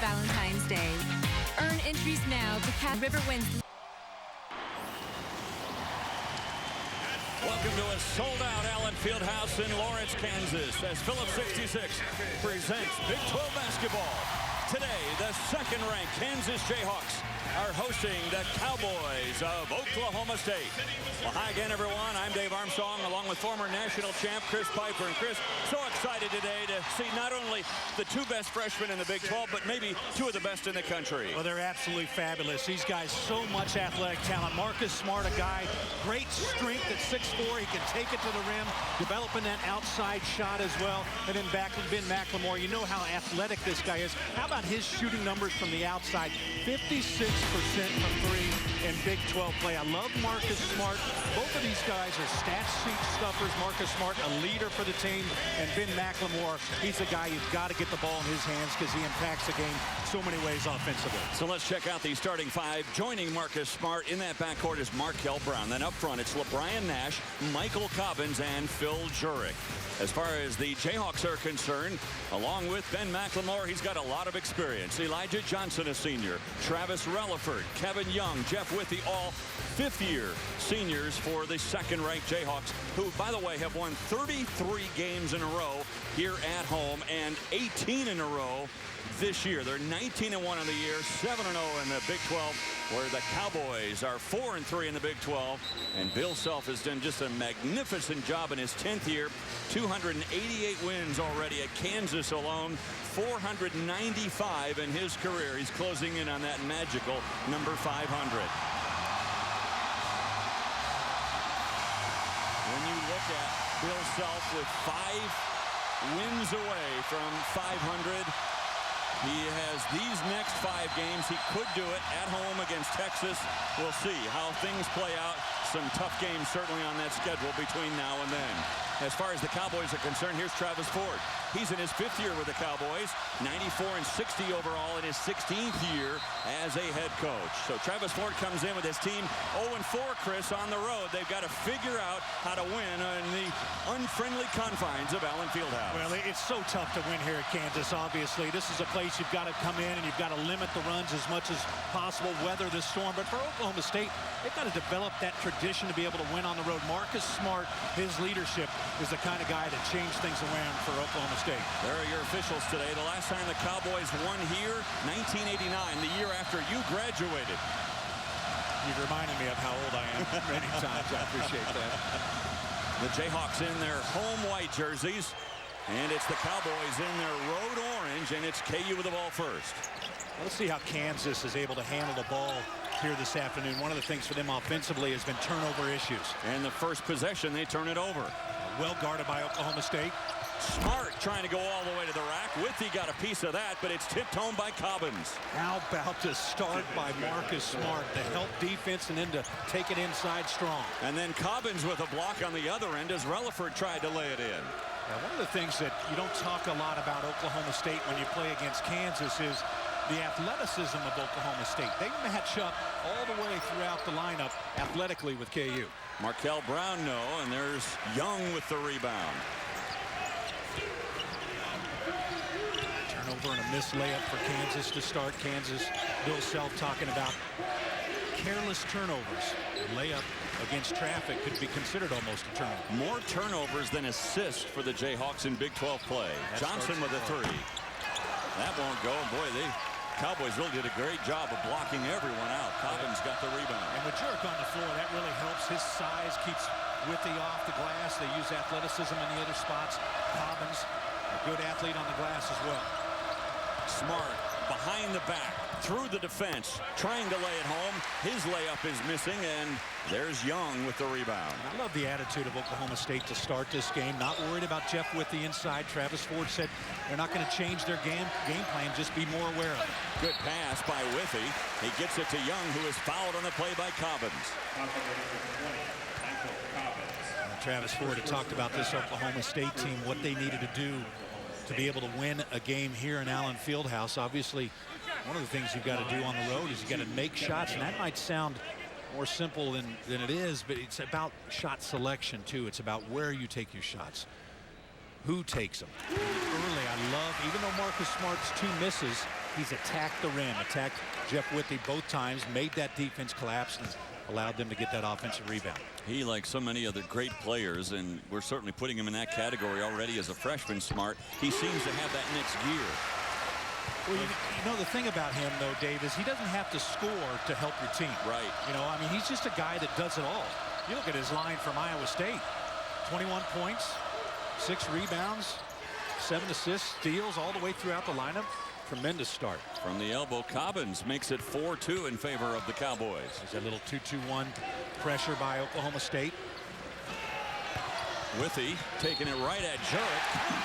Valentine's Day. Earn entries now to River Winds. Welcome to a sold-out Allen Fieldhouse in Lawrence, Kansas, as Phillips 66 presents Big 12 basketball. Today, the second-ranked Kansas Jayhawks are hosting the Cowboys of Oklahoma State. Well, hi again, everyone. I'm Dave Armstrong, along with former national champ Chris Piper. And Chris, so excited today to see not only the two best freshmen in the Big 12, but maybe two of the best in the country. Well, they're absolutely fabulous. These guys, so much athletic talent. Marcus Smart, a guy, great strength at 6'4". He can take it to the rim, developing that outside shot as well. And then back to Ben McLemore. You know how athletic this guy is. How about his shooting numbers from the outside? 56% from three in Big 12 play. I love Marcus Smart. Both of these guys are stat sheet stuffers. Marcus Smart, a leader for the team, and Ben McLemore, he's a guy you've got to get the ball in his hands because he impacts the game so many ways offensively. So let's check out the starting five. Joining Marcus Smart in that backcourt is Markel Brown. Then up front, it's LeBrian Nash, Michael Cobbins, and Phil Jurek. As far as the Jayhawks are concerned, along with Ben McLemore, he's got a lot of experience. Elijah Johnson, a senior. Travis Relaford, Kevin Young, Jeff Withey, all fifth-year seniors for the second-ranked Jayhawks, who, by the way, have won 33 games in a row here at home and 18 in a row this year. They're 19-1 in the year, 7-0 in the Big 12, where the Cowboys are 4-3 in the Big 12. And Bill Self has done just a magnificent job in his 10th year. 288 wins already at Kansas alone, 495 in his career. He's closing in on that magical number 500. When you look at Bill Self with 5 wins away from 500, he has these next 5 games. He could do it at home against Texas. We'll see how things play out. Some tough games certainly on that schedule between now and then. As far as the Cowboys are concerned, here's Travis Ford. He's in his 5th year with the Cowboys, 94-60 overall in his 16th year as a head coach. So Travis Ford comes in with his team 0-4, Chris, on the road. They've got to figure out how to win in the unfriendly confines of Allen Fieldhouse. Well, it's so tough to win here at Kansas, obviously. This is a place you've got to come in and you've got to limit the runs as much as possible, weather the storm. But for Oklahoma State, they've got to develop that tradition to be able to win on the road. Marcus Smart, his leadership, is the kind of guy that changed things around for Oklahoma State. There are your officials today. The last time the Cowboys won here, 1989, the year after you graduated. You've reminded me of how old I am many times. I appreciate that. The Jayhawks in their home white jerseys, and it's the Cowboys in their road orange, and it's KU with the ball first. Let's see how Kansas is able to handle the ball here this afternoon. One of the things for them offensively has been turnover issues. And the first possession, they turn it over. Well guarded by Oklahoma State. Smart trying to go all the way to the rack. Withey got a piece of that, but it's tipped home by Cobbins. How about the start by Marcus Smart to help defense and then to take it inside strong. And then Cobbins with a block on the other end as Relaford tried to lay it in. Now, one of the things that you don't talk a lot about Oklahoma State when you play against Kansas is the athleticism of Oklahoma State. They match up all the way throughout the lineup athletically with KU. Markel Brown, no, and there's Young with the rebound. Turnover and a missed layup for Kansas to start. Kansas, Bill Self talking about careless turnovers. A layup against traffic could be considered almost a turnover. More turnovers than assists for the Jayhawks in Big 12 play. Johnson with a 3. That won't go. Boy, the Cowboys really did a great job of blocking everyone out. Cobbins got the rebound. And with Jurek on the floor, that really helps. His size keeps Withey off the glass. They use athleticism in the other spots. Cobbins, a good athlete on the glass as well. Smart behind the back, through the defense, trying to lay it home. His layup is missing, and there's Young with the rebound. I love the attitude of Oklahoma State to start this game. Not worried about Jeff Withey inside. Travis Ford said they're not going to change their game plan, just be more aware of it. Good pass by Withey. He gets it to Young, who is fouled on the play by Cobbins. Travis Ford had talked about this Oklahoma State team, what they needed to do to be able to win a game here in Allen Fieldhouse. Obviously, one of the things you've got to do on the road is you got to make shots, and that might sound more simple than it is, but it's about shot selection too. It's about where you take your shots, who takes them. Early, I love, even though Marcus Smart's 2 misses, He's attacked the rim, attacked Jeff Withey both times, made that defense collapse, and allowed them to get that offensive rebound. He, like so many other great players, and we're certainly putting him in that category already as a freshman, Smart, he seems to have that next gear. Well, you know, the thing about him, though, Dave, is he doesn't have to score to help your team. Right. You know, I mean, he's just a guy that does it all. You look at his line from Iowa State. 21 points, 6 rebounds, 7 assists, steals all the way throughout the lineup. Tremendous start. From the elbow, Cobbins makes it 4-2 in favor of the Cowboys. There's a little 2-2-1 pressure by Oklahoma State. Withey taking it right at Jurek.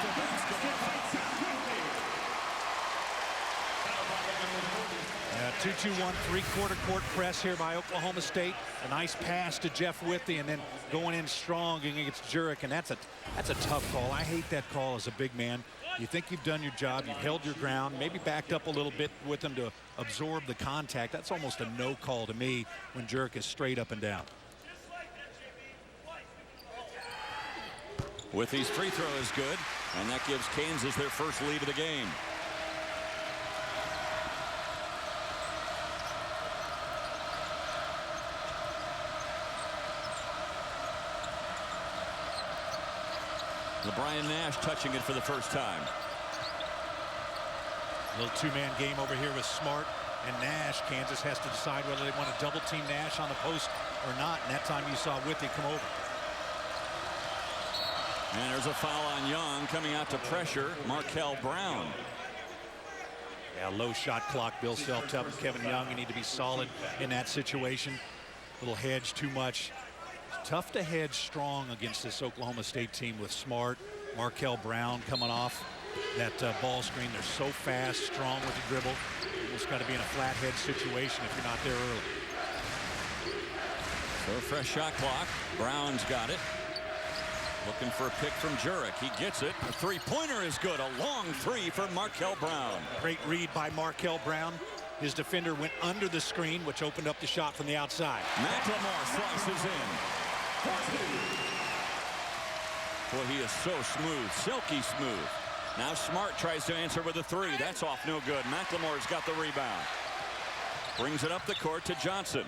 2-2-1 three-quarter court press here by Oklahoma State. A nice pass to Jeff Withey, and then going in strong against Jurek, and that's a tough call. I hate that call as a big man. You think you've done your job, you've held your ground, maybe backed up a little bit with him to absorb the contact. That's almost a no call to me when Jurek is straight up and down. Withey's free throw is good, and that gives Kansas their first lead of the game. LeBron Nash touching it for the first time. A little two-man game over here with Smart and Nash. Kansas has to decide whether they want to double team Nash on the post or not, and that time you saw Withey come over. And there's a foul on Young coming out to pressure Markel Brown. Yeah, low shot clock. Bill Self telling Kevin Young you need to be solid in that situation. Little hedge too much. Tough to hedge strong against this Oklahoma State team with Smart, Markel Brown coming off that ball screen. They're so fast, strong with the dribble. Almost got to be in a flat head situation if you're not there early. So a fresh shot clock. Brown's got it. Looking for a pick from Jurek. He gets it. A three-pointer is good. A long three for Markel Brown. Great read by Markel Brown. His defender went under the screen, which opened up the shot from the outside. McLemore slices in. Boy, he is so smooth, silky smooth. Now Smart tries to answer with a three. That's off no good. McLemore's got the rebound. Brings it up the court to Johnson.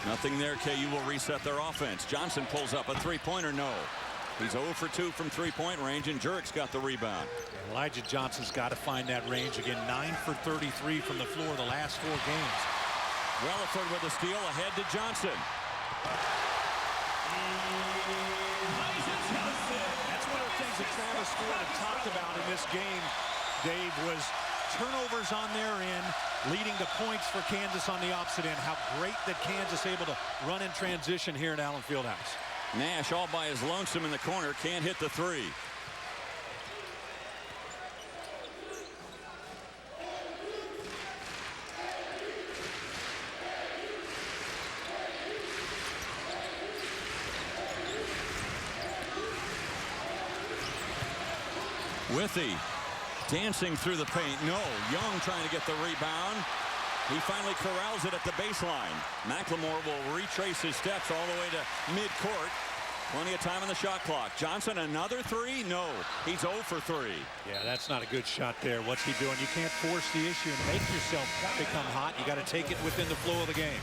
Nothing there. KU will reset their offense. Johnson pulls up a three-pointer. No. He's 0 for 2 from three-point range, and Jurek's got the rebound. Elijah Johnson's got to find that range again. 9 for 33 from the floor the last 4 games. Relaford with a steal ahead to Johnson. That's one of the things that Travis Ford had talked about in this game, Dave, was turnovers on their end, leading to points for Kansas on the opposite end. How great that Kansas able to run in transition here at Allen Fieldhouse. Nash all by his lonesome in the corner, can't hit the three. Withey dancing through the paint. No. Young trying to get the rebound. He finally corrals it at the baseline. McLemore will retrace his steps all the way to midcourt. Plenty of time on the shot clock. Johnson, another three? No. He's 0 for 3. Yeah, that's not a good shot there. What's he doing? You can't force the issue and make yourself become hot. You got to take it within the flow of the game.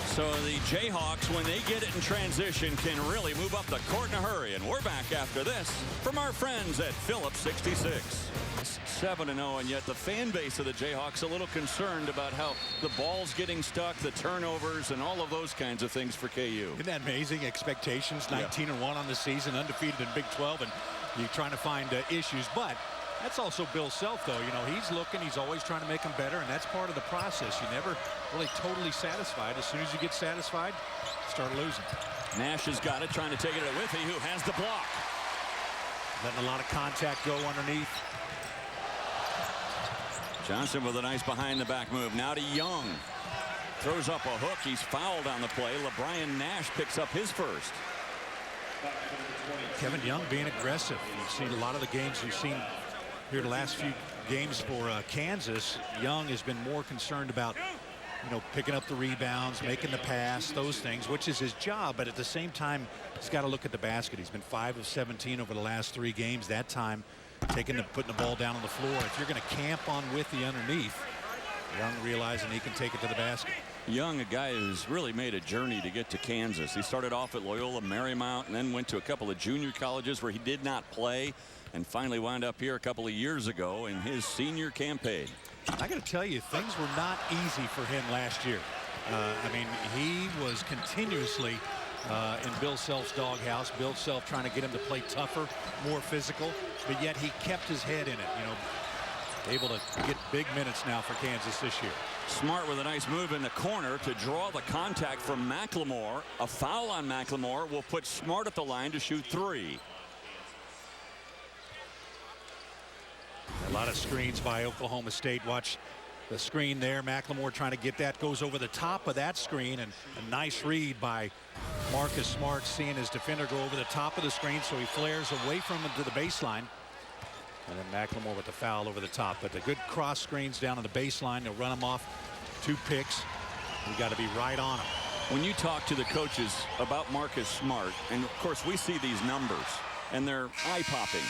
So the Jayhawks, when they get it in transition, can really move up the court in a hurry. And we're back after this from our friends at Phillips 66. 7-0, and yet the fan base of the Jayhawks a little concerned about how the ball's getting stuck, the turnovers, and all of those kinds of things for KU. Isn't that amazing? Expectations, 19-1 on the season, undefeated in Big 12, and you're trying to find issues. But that's also Bill Self, though. You know, he's looking, he's always trying to make them better, and that's part of the process. You never really totally satisfied. As soon as you get satisfied, start losing. Nash has got it, trying to take it to Withey, who has the block. Letting a lot of contact go underneath. Johnson with a nice behind-the-back move. Now to Young. Throws up a hook. He's fouled on the play. LeBron Nash picks up his first. Kevin Young being aggressive. You've seen a lot of the games we've seen here the last few games for Kansas. Young has been more concerned about picking up the rebounds, making the pass, those things, which is his job. But at the same time, he's got to look at the basket. He's been 5 of 17 over the last 3 games. That time, putting the ball down on the floor. If you're going to camp on Withey underneath, Young realizing he can take it to the basket. Young, a guy who's really made a journey to get to Kansas. He started off at Loyola Marymount and then went to a couple of junior colleges where he did not play, and finally wound up here a couple of years ago in his senior campaign. I got to tell you, things were not easy for him last year. I mean, he was continuously in Bill Self's doghouse. Bill Self trying to get him to play tougher, more physical, but yet he kept his head in it. Able to get big minutes now for Kansas this year. Smart with a nice move in the corner to draw the contact from McLemore. A foul on McLemore will put Smart at the line to shoot 3. A lot of screens by Oklahoma State. Watch the screen there. McLemore trying to get that, goes over the top of that screen, and a nice read by Marcus Smart, seeing his defender go over the top of the screen, so he flares away from him to the baseline. And then McLemore with the foul over the top. But the good cross screens down on the baseline. They'll run them off. 2 picks. We got to be right on them. When you talk to the coaches about Marcus Smart, and of course we see these numbers and they're eye-popping,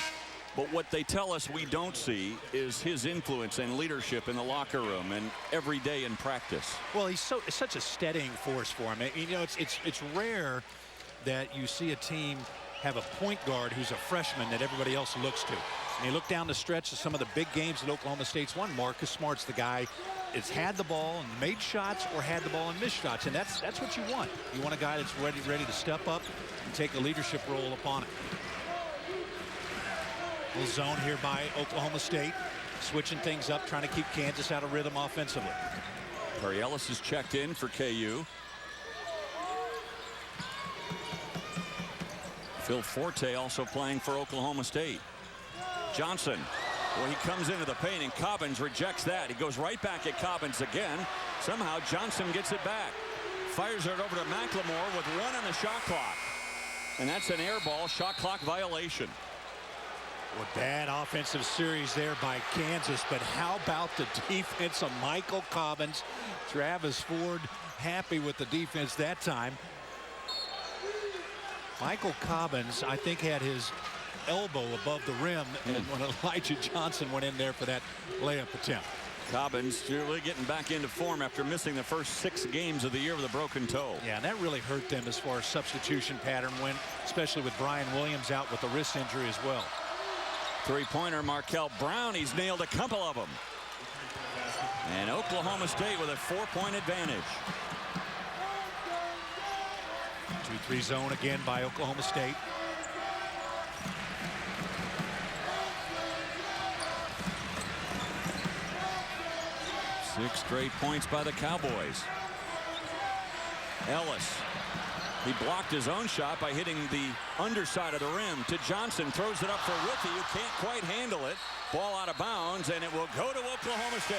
but what they tell us we don't see is his influence and leadership in the locker room and every day in practice. Well, he's such a steadying force for him. It's rare that you see a team have a point guard who's a freshman that everybody else looks to. And you look down the stretch of some of the big games that Oklahoma State's won. Marcus Smart's the guy that's had the ball and made shots or had the ball and missed shots, and that's what you want. You want a guy that's ready to step up and take a leadership role upon it. Little zone here by Oklahoma State, switching things up, trying to keep Kansas out of rhythm offensively. Perry Ellis is checked in for KU. Phil Forte also playing for Oklahoma State. Johnson, well, he comes into the paint and Cobbins rejects that. He goes right back at Cobbins again. Somehow Johnson gets it back. Fires it over to McLemore with 1 on the shot clock. And that's an air ball, shot clock violation. Well, bad offensive series there by Kansas, but how about the defense of Michael Cobbins? Travis Ford happy with the defense that time. Michael Cobbins, I think, had his elbow above the rim and when Elijah Johnson went in there for that layup attempt. Cobbins really getting back into form after missing the first 6 games of the year with a broken toe. Yeah, and that really hurt them as far as substitution pattern went, especially with Brian Williams out with the wrist injury as well. 3-pointer Markel Brown, he's nailed a couple of them. And Oklahoma State with a 4-point advantage. 2-3 zone again by Oklahoma State. Six straight points by the Cowboys. Ellis, he blocked his own shot by hitting the underside of the rim to Johnson. Throws it up for Withey, who can't quite handle it. Ball out of bounds, and it will go to Oklahoma State.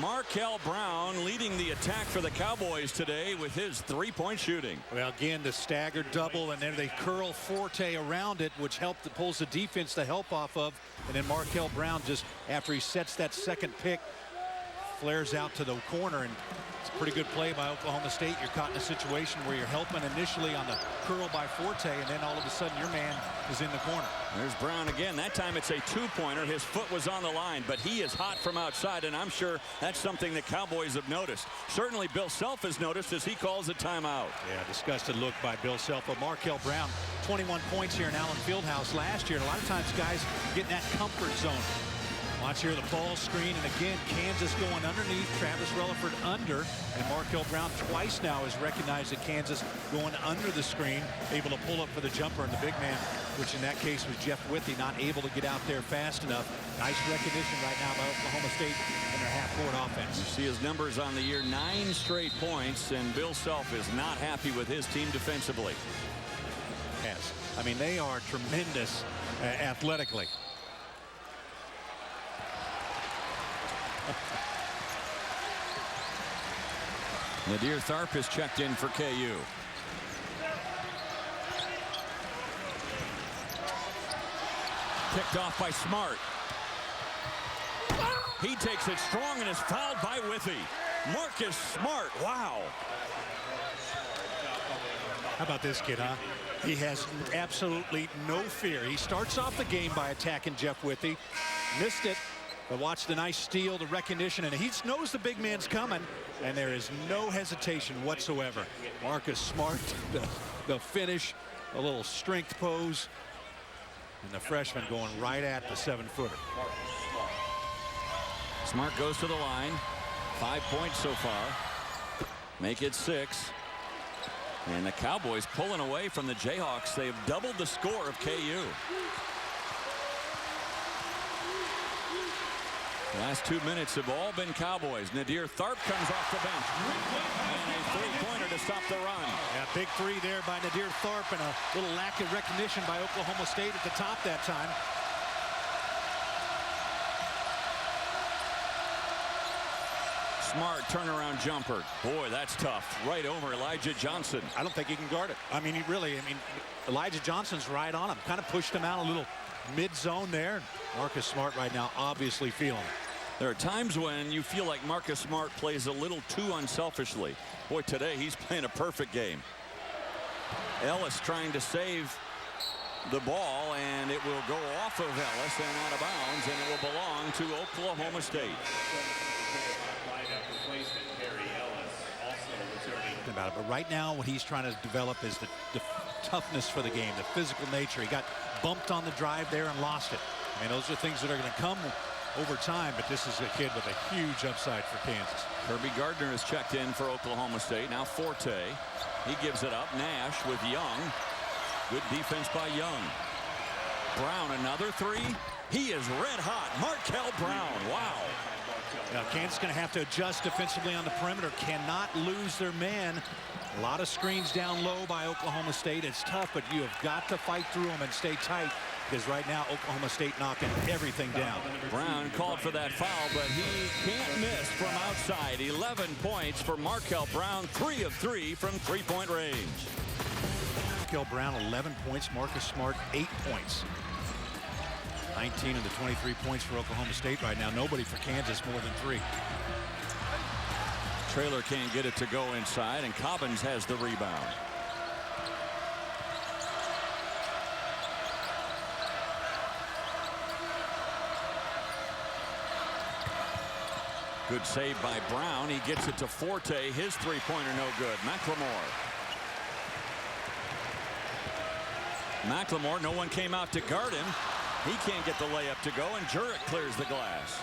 Markel Brown leading the attack for the Cowboys today with his 3-point shooting. Well, again, the staggered double, and then they curl Forte around it, which pulls the defense to help off of. And then Markel Brown, just after he sets that second pick, flares out to the corner, and it's a pretty good play by Oklahoma State. You're caught in a situation where you're helping initially on the curl by Forte, and then all of a sudden your man is in the corner. There's Brown again. That time it's a 2-pointer. His foot was on the line, but he is hot from outside, and I'm sure that's something the Cowboys have noticed. Certainly Bill Self has noticed as he calls a timeout. Yeah, disgusted look by Bill Self. But Markel Brown, 21 points here in Allen Fieldhouse last year. And a lot of times guys get in that comfort zone. Watch here the ball screen, and again Kansas going underneath. Travis Relaford under, and Markel Brown twice now has recognized that Kansas going under the screen, able to pull up for the jumper, and the big man, which in that case was Jeff Withey, not able to get out there fast enough. Nice recognition right now by Oklahoma State in their half-court offense. You see his numbers on the year, 9 straight points, and Bill Self is not happy with his team defensively. Yes, I mean they are tremendous athletically. Nadir Tharp is checked in for KU. Picked off by Smart. He takes it strong and is fouled by Withey. Marcus Smart. Wow. How about this kid, huh? He has absolutely no fear. He starts off the game by attacking Jeff Withey. Missed it, but watch the nice steal, the recognition, and he knows the big man's coming, and there is no hesitation whatsoever. Marcus Smart, the finish, a little strength pose, and the freshman going right at the 7-footer. Smart goes to the line. 5 points so far. Make it 6. And the Cowboys pulling away from the Jayhawks. They've doubled the score of KU. The last 2 minutes have all been Cowboys. Nadir Tharp comes off the bench. And a three-pointer to stop the run. Yeah, big three there by Nadir Tharp, and a little lack of recognition by Oklahoma State at the top that time. Smart turnaround jumper. Boy, that's tough. Right over Elijah Johnson. I don't think he can guard it. I mean, Elijah Johnson's right on him. Kind of pushed him out a little mid-zone there. Marcus Smart right now obviously feeling it. There are times when you feel like Marcus Smart plays a little too unselfishly. Boy, today he's playing a perfect game. Ellis trying to save the ball, and it will go off of Ellis and out of bounds, and it will belong to Oklahoma State. About it, but right now what he's trying to develop is the toughness for the game, the physical nature. He got bumped on the drive there and lost it. I mean, those are things that are going to come over time, but this is a kid with a huge upside for Kansas. Kirby Gardner has checked in for Oklahoma State. Now Forte. He gives it up. Nash with Young. Good defense by Young. Brown, another three. He is red hot. Markel Brown. Wow. Now Kansas is going to have to adjust defensively on the perimeter. Cannot lose their man. A lot of screens down low by Oklahoma State. It's tough, but you have got to fight through them and stay tight, because right now Oklahoma State knocking everything down. Brown called for that foul, but he can't miss from outside. 11 points for Markel Brown. 3 of 3 from three-point range. Markel Brown 11 points. Marcus Smart 8 points. 19 of the 23 points for Oklahoma State right now. Nobody for Kansas more than 3. Traylor can't get it to go inside, and Cobbins has the rebound. Good save by Brown. He gets it to Forte. His three-pointer no good. McLemore, no one came out to guard him. He can't get the layup to go, and Jurek clears the glass.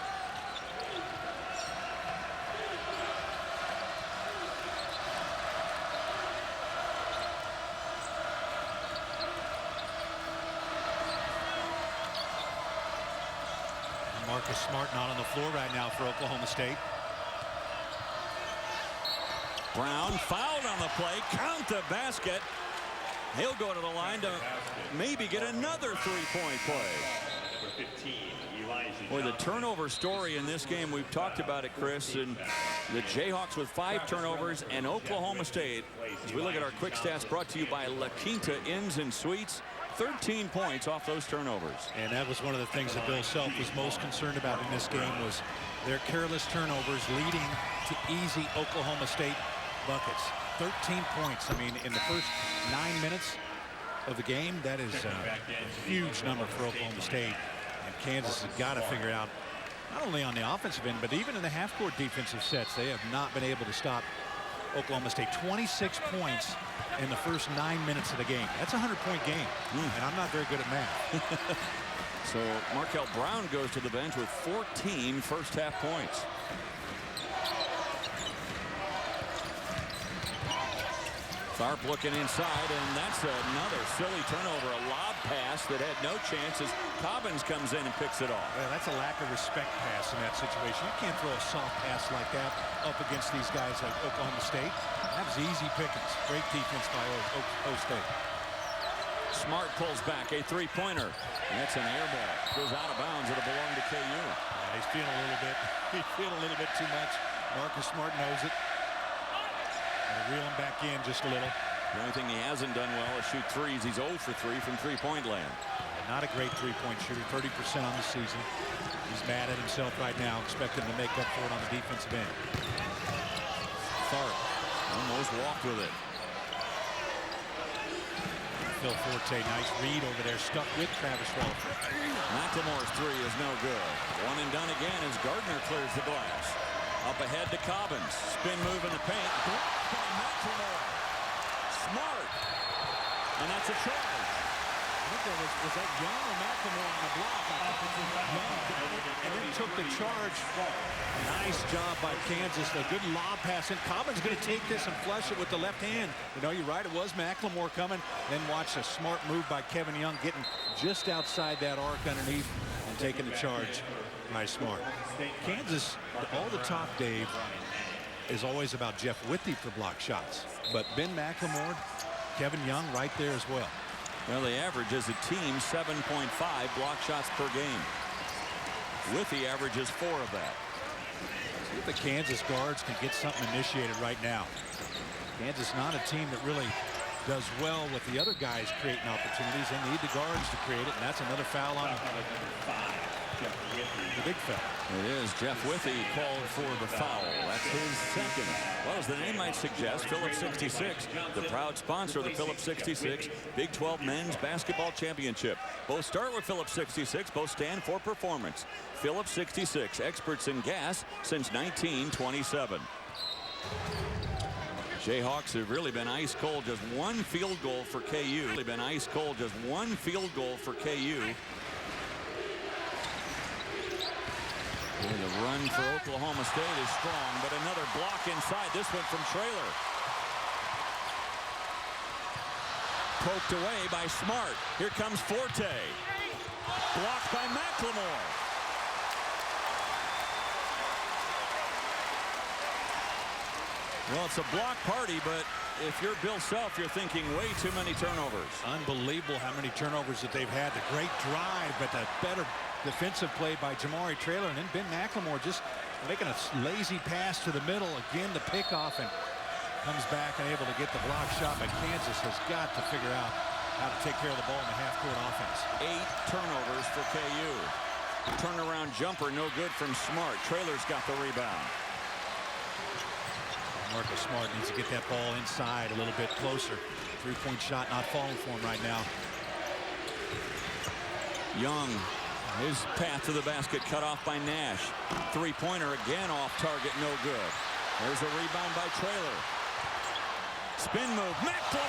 Marcus Smart not on the floor right now for Oklahoma State. Brown fouled on the play. Count the basket. He'll go to the line to maybe get another three-point play. Boy, the turnover story in this game, we've talked about it, Chris, and the Jayhawks with 5 turnovers, and Oklahoma State, as we look at our quick stats brought to you by La Quinta Inns and Suites, 13 points off those turnovers. And that was one of the things that Bill Self was most concerned about in this game, was their careless turnovers leading to easy Oklahoma State buckets. 13 points. I mean, in the first 9 minutes of the game, that is a huge number for Oklahoma State. And Kansas has got to figure out, not only on the offensive end, but even in the half-court defensive sets, they have not been able to stop Oklahoma State. 26 points in the first 9 minutes of the game. That's a 100-point game, and I'm not very good at math. So Markel Brown goes to the bench with 14 first-half points. Tharp looking inside, and that's another silly turnover. A lob pass that had no chances. Cobbins comes in and picks it off. Well, that's a lack of respect pass in that situation. You can't throw a soft pass like that up against these guys like Oklahoma State. That was easy pickings. Great defense by Oklahoma State. Smart pulls back a three-pointer. That's an air ball. Goes out of bounds. It'll belong to KU. Yeah, he's feeling a little bit. He's feeling a little bit too much. Marcus Smart knows it. Reel him back in just a little. The only thing he hasn't done well is shoot threes. He's 0 for 3 from three-point land. Not a great three-point shooter, 30% on the season. He's mad at himself right now, expecting to make up for it on the defensive end. authority. Almost walked with it. Phil Forte, nice read over there, stuck with Travis Relaford. McLemore's three is no good. One and done again as Gardner clears the glass. Up ahead to Cobbins. Spin move in the paint. Blocked by McLemore. Smart. And that's a charge. I think was that Young or McLemore on the block? Young and then took the charge. Nice job by Kansas. A good lob pass. And Cobbins going to take this and flush it with the left hand. You know, you're right. It was McLemore coming. Then watch a smart move by Kevin Young getting just outside that arc underneath and taking the charge. Nice, smart. Kansas, all the talk, Dave, is always about Jeff Withey for block shots. But Ben McLemore, Kevin Young right there as well. Well, they average as a team 7.5 block shots per game. Withey averages 4 of that. See if the Kansas guards can get something initiated right now. Kansas not a team that really does well with the other guys creating opportunities. They need the guards to create it, and that's another foul on the big foul. It is. Jeff Withey called for the foul. That's his second. Well, as the name might suggest, Phillips 66, the proud sponsor of the Phillips 66 Big 12 Men's Basketball Championship. Both start with Phillips 66. Both stand for performance. Phillips 66, experts in gas since 1927. Jayhawks have really been ice cold. Just one field goal for KU. Really been ice cold. Just one field goal for KU. And the run for Oklahoma State is strong, but another block inside. This one from Traylor. Poked away by Smart. Here comes Forte. Blocked by McLemore. Well, it's a block party, but if you're Bill Self, you're thinking way too many turnovers. Unbelievable how many turnovers that they've had. The great drive, but the better defensive play by Jamari Traylor, and then Ben McLemore just making a lazy pass to the middle. Again, the pickoff, and comes back and able to get the block shot. But Kansas has got to figure out how to take care of the ball in the half-court offense. 8 turnovers for KU. Turnaround jumper, no good from Smart. Traylor's got the rebound. Marcus Smart needs to get that ball inside a little bit closer. Three-point shot not falling for him right now. Young, his path to the basket cut off by Nash. Three-pointer again off target, no good. There's a rebound by Traylor. Spin move, McLemore!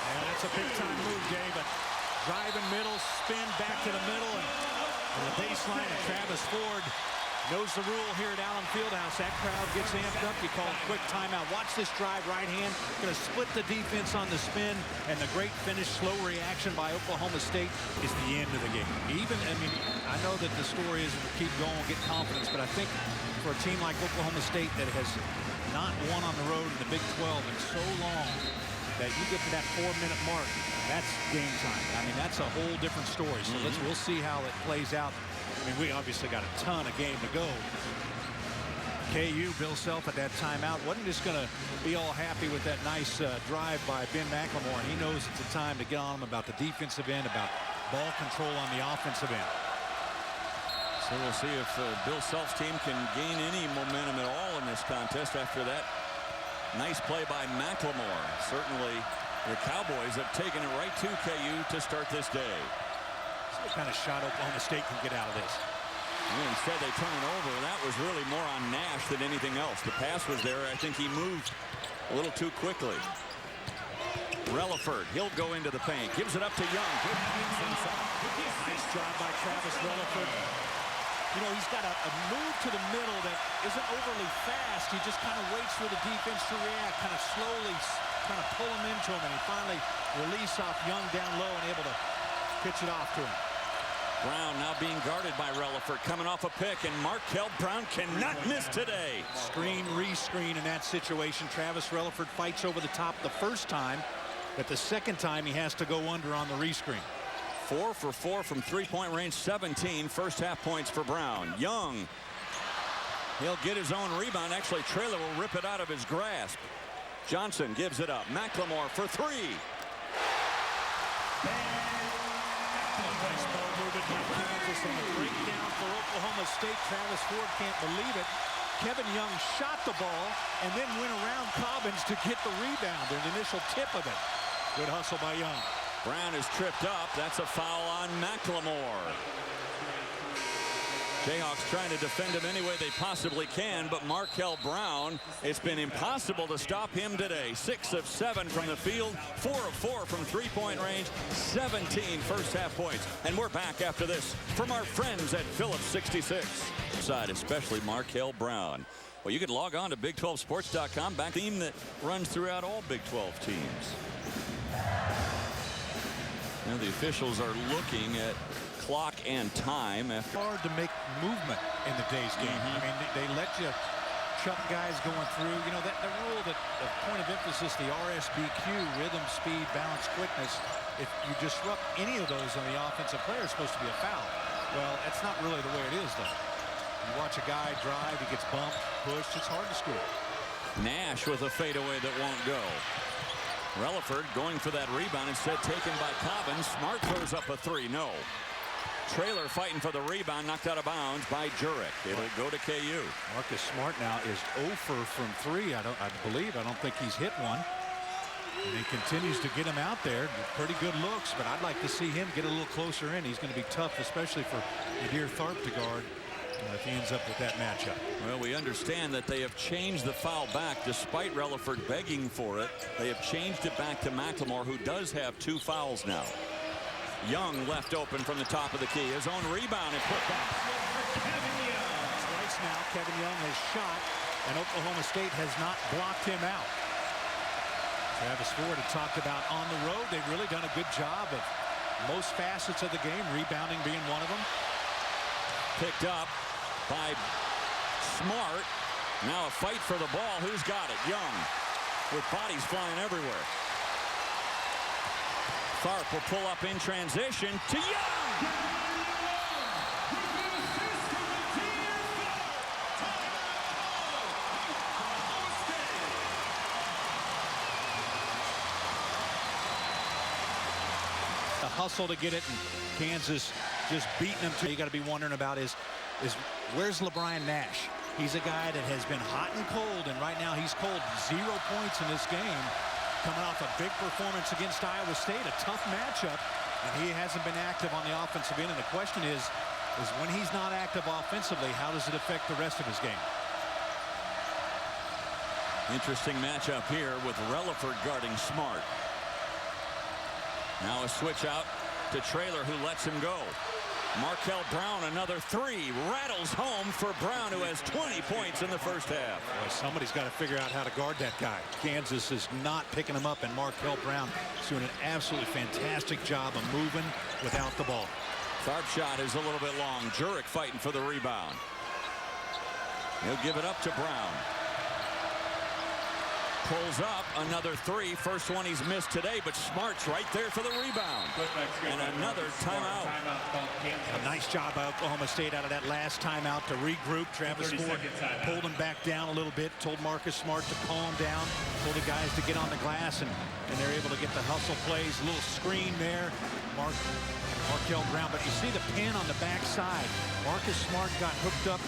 Yeah, that's a big-time move, David. Driving middle, spin back to the middle, and the baseline, and Travis Ford knows the rule here at Allen Fieldhouse. That crowd gets amped up. You call a quick timeout. Watch this drive, right hand. Going to split the defense on the spin, and the great finish, slow reaction by Oklahoma State is the end of the game. Even, I mean, I know that the story is keep going, get confidence, but I think for a team like Oklahoma State that has not won on the road in the Big 12 in so long, that you get to that 4-minute mark, that's game time. I mean, that's a whole different story. So we'll see how it plays out. I mean, we obviously got a ton of game to go. KU, Bill Self at that timeout wasn't just going to be all happy with that nice drive by Ben McLemore. And he knows it's a time to get on him about the defensive end, about ball control on the offensive end. So we'll see if Bill Self's team can gain any momentum at all in this contest after that nice play by McLemore. Certainly the Cowboys have taken it right to KU to start this day. See what kind of shot Oklahoma State can get out of this. And instead they turn it over. That was really more on Nash than anything else. The pass was there. I think he moved a little too quickly. Relaford, he'll go into the paint. Gives it up to Young. Nice job by Travis Relaford. You know, he's got a move to the middle that isn't overly fast. He just kind of waits for the defense to react, kind of slowly kind of pull him into him, and he finally release off Young down low and able to pitch it off to him. Brown now being guarded by Relaford, coming off a pick, and Markel Brown cannot miss today. Screen, re-screen in that situation. Travis Relaford fights over the top the first time, but the second time he has to go under on the re-screen. 4 for 4 from three-point range, 17 first half points for Brown. Young, he'll get his own rebound. Actually, Traylor will rip it out of his grasp. Johnson gives it up. McLemore for 3. Nice ball movement by Kansas, and a breakdown for Oklahoma State. Travis Ford can't believe it. Kevin Young shot the ball and then went around Cobbins to get the rebound, an initial tip of it. Good hustle by Young. Brown is tripped up. That's a foul on McLemore. Jayhawks trying to defend him any way they possibly can, but Markel Brown, it's been impossible to stop him today. 6 of 7 from the field, 4 of 4 from three-point range, 17 first-half points. And we're back after this from our friends at Phillips 66. Side, especially Markel Brown. Well, you can log on to Big12Sports.com, back theme that runs throughout all Big 12 teams. Now the officials are looking at clock and time. Hard to make movement in the day's game. I mean, they let you chuck guys going through. You know, that the rule, that the point of emphasis, the RSBQ, rhythm, speed, balance, quickness. If you disrupt any of those on the offensive player, it's supposed to be a foul. Well, that's not really the way it is, though. You watch a guy drive, he gets bumped, pushed. It's hard to score. Nash with a fadeaway that won't go. Relaford going for that rebound, instead taken by Cobbins. Smart throws up a three. No. Traylor fighting for the rebound, knocked out of bounds by Jurek. It'll go to KU. Marcus Smart now is 0 from 3. I don't think he's hit one. And he continues to get him out there. Pretty good looks, but I'd like to see him get a little closer in. He's going to be tough, especially for Nadir Tharp to guard if he ends up with that matchup. Well, we understand that they have changed the foul back despite Relaford begging for it. They have changed it back to McLemore, who does have 2 fouls now. Young left open from the top of the key. His own rebound and put back. Kevin Young. Twice now, Kevin Young has shot, and Oklahoma State has not blocked him out. Travis Ford had talked about on the road. They've really done a good job of most facets of the game, rebounding being one of them. Picked up by Smart. Now a fight for the ball. Who's got it? Young, with bodies flying everywhere. Tharp will pull up in transition to Young. The hustle to get it, and Kansas just beating them. You got to be wondering about is where's LeBron Nash? He's a guy that has been hot and cold, and right now he's cold. 0 points in this game. Coming off a big performance against Iowa State, a tough matchup, and he hasn't been active on the offensive end. And the question is when he's not active offensively, how does it affect the rest of his game? Interesting matchup here with Relaford guarding Smart. Now a switch out to Traylor, who lets him go. Markel Brown, another 3, rattles home for Brown, who has 20 points in the first half. Boy, somebody's got to figure out how to guard that guy. Kansas is not picking him up, and Markel Brown is doing an absolutely fantastic job of moving without the ball. Tharp shot is a little bit long. Jurek fighting for the rebound. He'll give it up to Brown. Pulls up another 3. First one he's missed today, but Smart's right there for the rebound. And another timeout. A nice job by Oklahoma State out of that last timeout to regroup. Travis Ford pulled him back down a little bit, told Marcus Smart to calm down, told the guys to get on the glass, and they're able to get the hustle plays. A little screen there. Markel Brown, but you see the pin on the backside. Marcus Smart got hooked up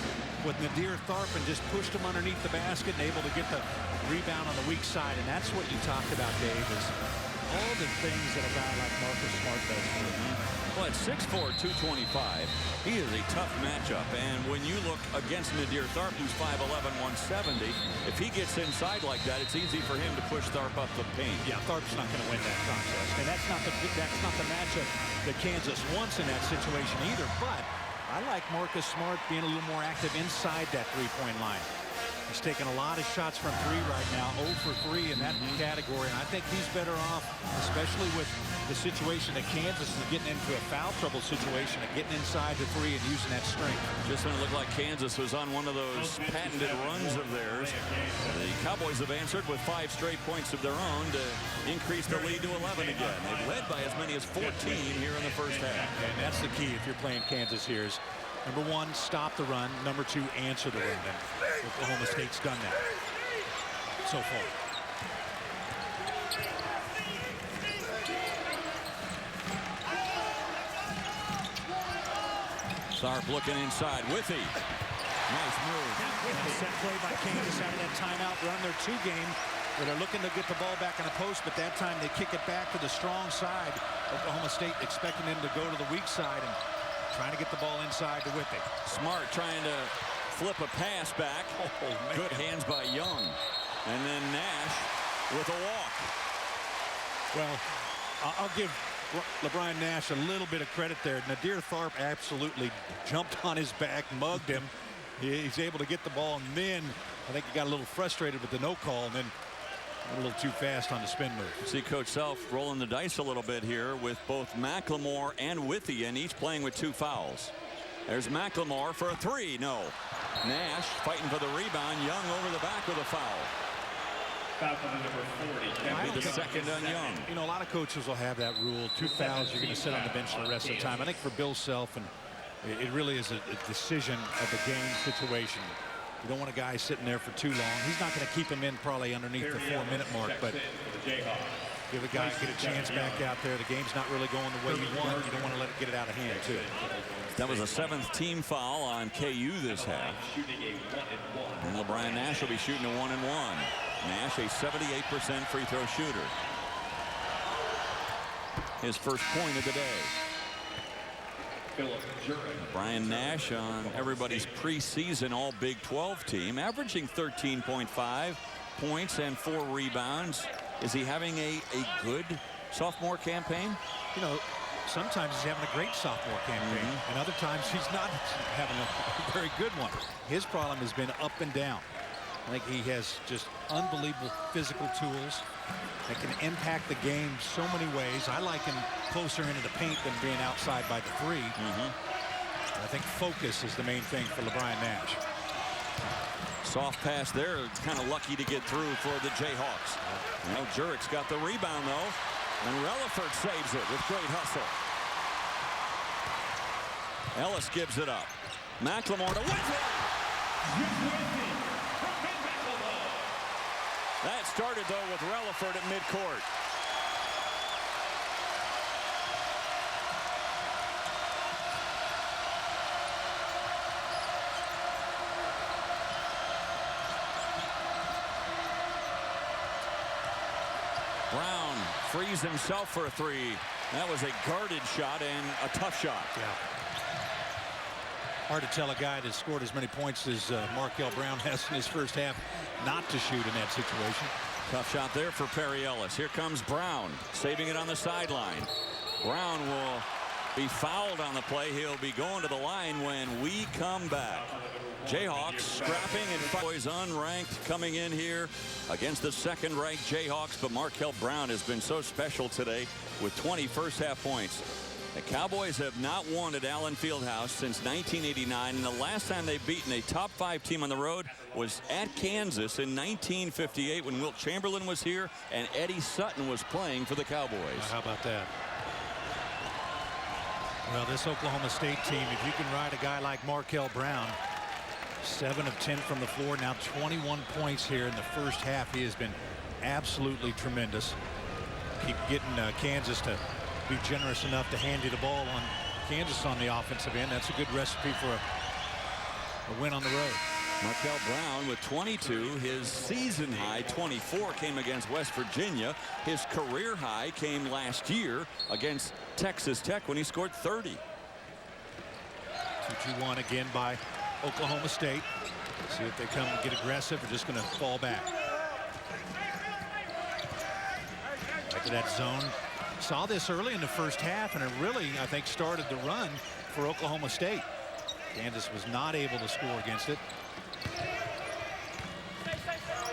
with Nadir Tharp and just pushed him underneath the basket and able to get the rebound on the weak side. And that's what you talked about, Dave, is all the things that a guy like Marcus Smart does for him. Well, at 6'4", 225, he is a tough matchup. And when you look against Nadir Tharp, who's 5'11", 170, if he gets inside like that, it's easy for him to push Tharp up the paint. Yeah, Tharp's not going to win that contest. And that's not the matchup that Kansas wants in that situation either. But I like Marcus Smart being a little more active inside that three-point line. He's taking a lot of shots from 3 right now, 0 for 3 in that category. And I think he's better off, especially with the situation that Kansas is getting into a foul trouble situation and getting inside the 3 and using that strength. Just when it looked like Kansas was on one of those patented runs of theirs, the Cowboys have answered with 5 straight points of their own to increase the lead to 11 again. They've led by as many as 14 here in the first half. And that's the key if you're playing Kansas here is, number 1, stop the run. Number 2, answer the run. And Oklahoma State's done that so far. Tharp looking inside. Withey Nice move. Set play by Kansas out of that timeout. Run their 2 game where they're looking to get the ball back in the post, but that time they kick it back to the strong side. Oklahoma State expecting them to go to the weak side and trying to get the ball inside to Withey. Smart trying to flip a pass back. Good hands by Young. And then Nash with a walk. Well, I'll give LeBron Nash a little bit of credit there. Nadir Tharp absolutely jumped on his back, mugged him. He's able to get the ball, and then I think he got a little frustrated with the no call, and then a little too fast on the spin move. See Coach Self rolling the dice a little bit here with both McLemore and Withey, and each playing with 2 fouls. There's McLemore for a 3. No. Nash fighting for the rebound. Young over the back with a foul. That'll be the second on Young. You know, a lot of coaches will have that rule. 2 fouls, you're going to sit on the bench the rest of the time. I think for Bill Self, and it really is a decision of the game situation. You don't want a guy sitting there for too long. He's not going to keep him in probably underneath the 4-minute mark, but give a guy get a chance back out there. The game's not really going the way you want. You don't want to let it get it out of hand, too. That was a 7th team foul on KU this half. And LeBron Nash will be shooting a 1-and-1. Nash, a 78% free throw shooter. His first point of the day. Brian Nash on everybody's preseason all Big 12 team, averaging 13.5 points and 4 rebounds. Is he having a good sophomore campaign? You know, sometimes he's having a great sophomore campaign, and other times he's not having a very good one. His problem has been up and down. I think he has just unbelievable physical tools that can impact the game so many ways. I like him closer into the paint than being outside by the 3. I think focus is the main thing for LeBron Nash. Soft pass there, kind of lucky to get through for the Jayhawks. Now Jurick's got the rebound though, and Relaford saves it with great hustle. Ellis gives it up. McLemore to Withey. That started though with Relaford at midcourt. Brown frees himself for a 3. That was a guarded shot and a tough shot. Yeah. Hard to tell a guy that scored as many points as Markel Brown has in his first half not to shoot in that situation. Tough shot there for Perry Ellis. Here comes Brown, saving it on the sideline. Brown will be fouled on the play. He'll be going to the line when we come back. Jayhawks scrapping and boys unranked coming in here against the second-ranked Jayhawks, but Markel Brown has been so special today with 20 first-half points. The Cowboys have not won at Allen Fieldhouse since 1989, and the last time they've beaten a top-5 team on the road was at Kansas in 1958 when Wilt Chamberlain was here and Eddie Sutton was playing for the Cowboys. How about that? Well, this Oklahoma State team, if you can ride a guy like Markel Brown, 7 of 10 from the floor, now 21 points here in the first half. He has been absolutely tremendous. Keep getting Kansas to be generous enough to hand you the ball on Kansas on the offensive end. That's a good recipe for a win on the road. Markel Brown with 22. His season high 24 came against West Virginia. His career high came last year against Texas Tech when he scored 30. 2-2-1 again by Oklahoma State. See if they come and get aggressive or just going to fall back. Back to that zone. Saw this early in the first half, and it really, I think, started the run for Oklahoma State. Kansas was not able to score against it.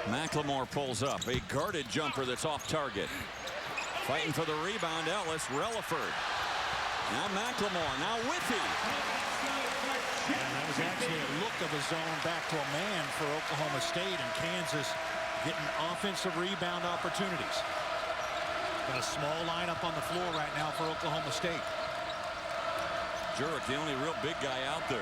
McLemore pulls up a guarded jumper that's off target. Fighting for the rebound, Ellis. Relaford. Now McLemore. Now Withey. And that was actually a look of a zone back to a man for Oklahoma State, and Kansas getting offensive rebound opportunities. Got a small lineup on the floor right now for Oklahoma State. Jurick, the only real big guy out there.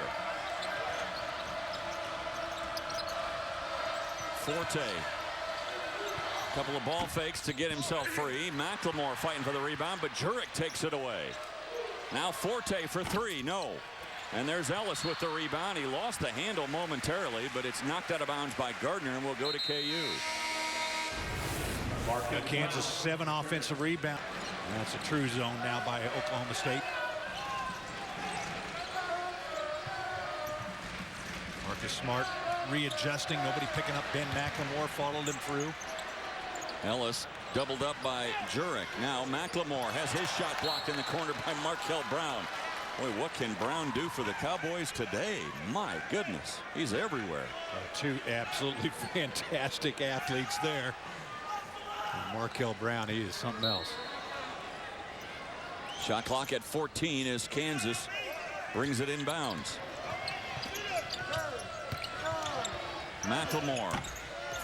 Forte. A couple of ball fakes to get himself free. McLemore fighting for the rebound, but Jurick takes it away. Now Forte for 3. No. And there's Ellis with the rebound. He lost the handle momentarily, but it's knocked out of bounds by Gardner and will go to KU. Kansas 7 offensive rebound. And that's a true zone now by Oklahoma State. Marcus Smart readjusting. Nobody picking up. Ben McLemore followed him through. Ellis doubled up by Jurek. Now McLemore has his shot blocked in the corner by Markel Brown. Boy, what can Brown do for the Cowboys today? My goodness, he's everywhere. Two absolutely fantastic athletes there. And Markel Brown, he is something else. Shot clock at 14 as Kansas brings it inbounds. McLemore,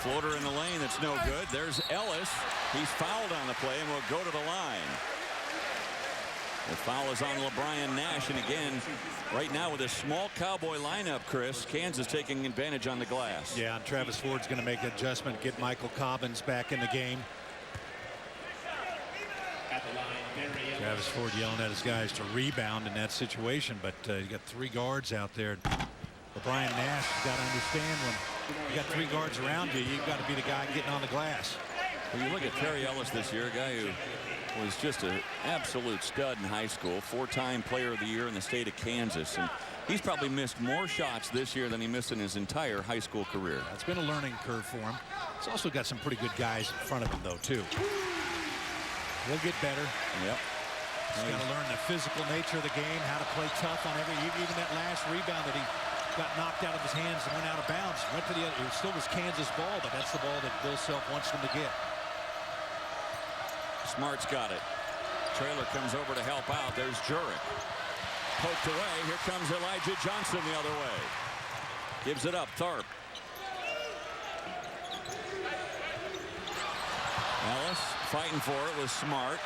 floater in the lane, that's no good. There's Ellis. He's fouled on the play and will go to the line. The foul is on LeBron Nash, and again, right now with a small Cowboy lineup, Chris, Kansas taking advantage on the glass. Yeah, and Travis Ford's going to make an adjustment, get Michael Cobbins back in the game. Travis Ford yelling at his guys to rebound in that situation, but you got 3 guards out there. LeBron Nash got to understand when you got 3 guards around you, you've got to be the guy getting on the glass. When you look at Terry Ellis this year, a guy who was just an absolute stud in high school, 4-time player of the year in the state of Kansas, and he's probably missed more shots this year than he missed in his entire high school career. It's been a learning curve for him. He's also got some pretty good guys in front of him though too. He'll get better. Yep. He's got to learn the physical nature of the game, how to play tough on even that last rebound that he got knocked out of his hands and went out of bounds. Went to the other. It still was Kansas ball, but that's the ball that Bill Self wants them to get. Smart's got it. Traylor comes over to help out. There's Jurek. Poked away. Here comes Elijah Johnson the other way. Gives it up. Tharp. Ellis fighting for it with Smart.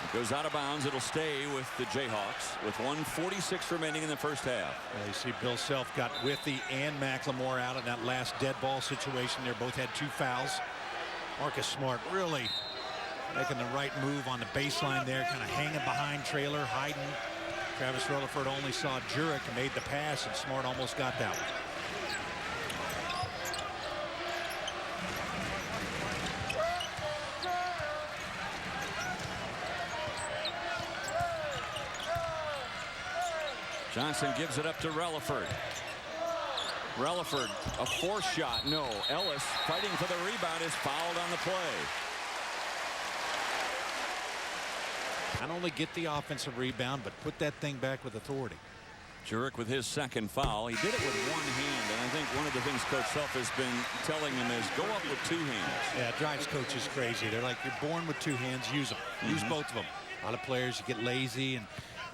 It goes out of bounds. It'll stay with the Jayhawks with 1:46 remaining in the first half. You see Bill Self got Withy and McLemore out in that last dead ball situation. They both had 2 fouls. Marcus Smart really making the right move on the baseline there, kind of hanging behind Traylor, hiding. Travis Rutherford only saw Jurek and made the pass, and Smart almost got that one. Johnson gives it up to Relaford. Relaford, a forced shot. No. Ellis fighting for the rebound is fouled on the play. Not only get the offensive rebound, but put that thing back with authority. Jurek with his second foul. He did it with one hand, and I think one of the things Coach Self has been telling him is go up with 2 hands. Yeah, it drives coaches crazy. They're like, you're born with 2 hands, use them. Use both of them. A lot of players, you get lazy, and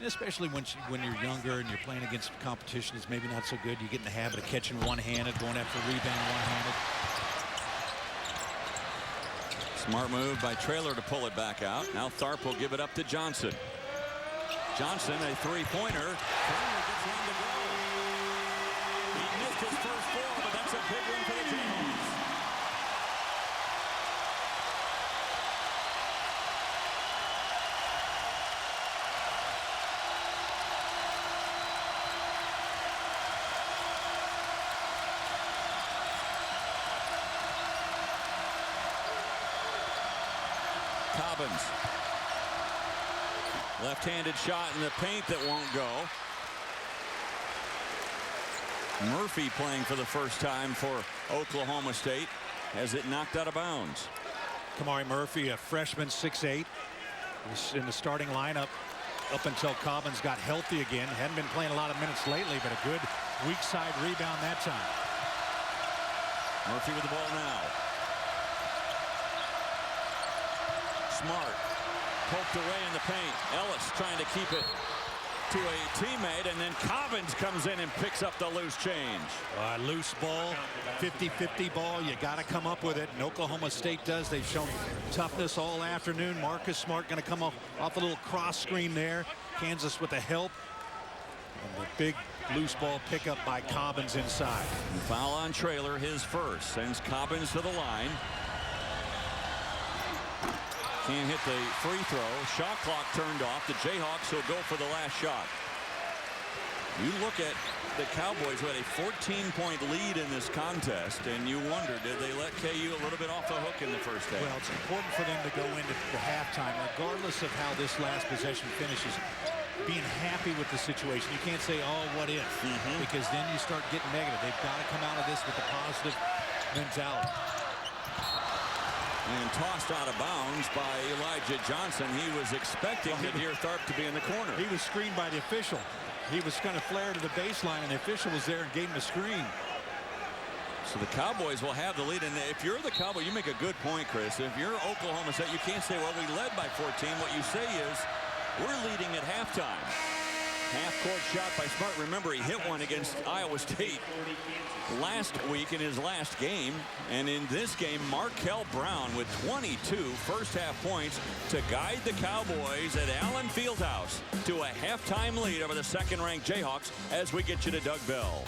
especially when you're younger and you're playing against competition that's maybe not so good, you get in the habit of catching one-handed, going after the rebound one-handed. Smart move by Traylor to pull it back out. Now Tharp will give it up to Johnson. Johnson, a 3-pointer. Traylor gets one to go. He missed his first 4, but that's a big one for the Jayhawks. Cobbins. Left-handed shot in the paint that won't go. Murphy playing for the first time for Oklahoma State has it knocked out of bounds. Kamari Murphy, a freshman, 6'8", was in the starting lineup up until Cobbins got healthy again. Hadn't been playing a lot of minutes lately, but a good weak side rebound that time. Murphy with the ball now. Smart poked away in the paint. Ellis trying to keep it to a teammate, and then Cobbins comes in and picks up the loose change. Loose ball, 50-50 ball. You got to come up with it, and Oklahoma State does. They've shown toughness all afternoon. Marcus Smart going to come off a little cross screen there. Kansas with the help. And the big loose ball pickup by Cobbins inside. And foul on Traylor, his first. Sends Cobbins to the line. Can't hit the free throw. Shot clock turned off. The Jayhawks will go for the last shot. You look at the Cowboys who had a 14-point lead in this contest, and you wonder, did they let KU a little bit off the hook in the first half? Well, it's important for them to go into the halftime, regardless of how this last possession finishes, being happy with the situation. You can't say, oh, what if? Because then you start getting negative. They've got to come out of this with a positive mentality. And tossed out of bounds by Elijah Johnson. He was expecting Nadir Tharp to be in the corner. He was screened by the official. He was going to flare to the baseline, and the official was there and gave him a screen. So the Cowboys will have the lead. And if you're the Cowboy, you make a good point, Chris. If you're Oklahoma State, you can't say, well, we led by 14. What you say is, we're leading at halftime. Half-court shot by Smart. Remember, he hit one against Iowa State last week in his last game. And in this game, Markel Brown with 22 first-half points to guide the Cowboys at Allen Fieldhouse to a halftime lead over the second-ranked Jayhawks as we get you to Doug Bell.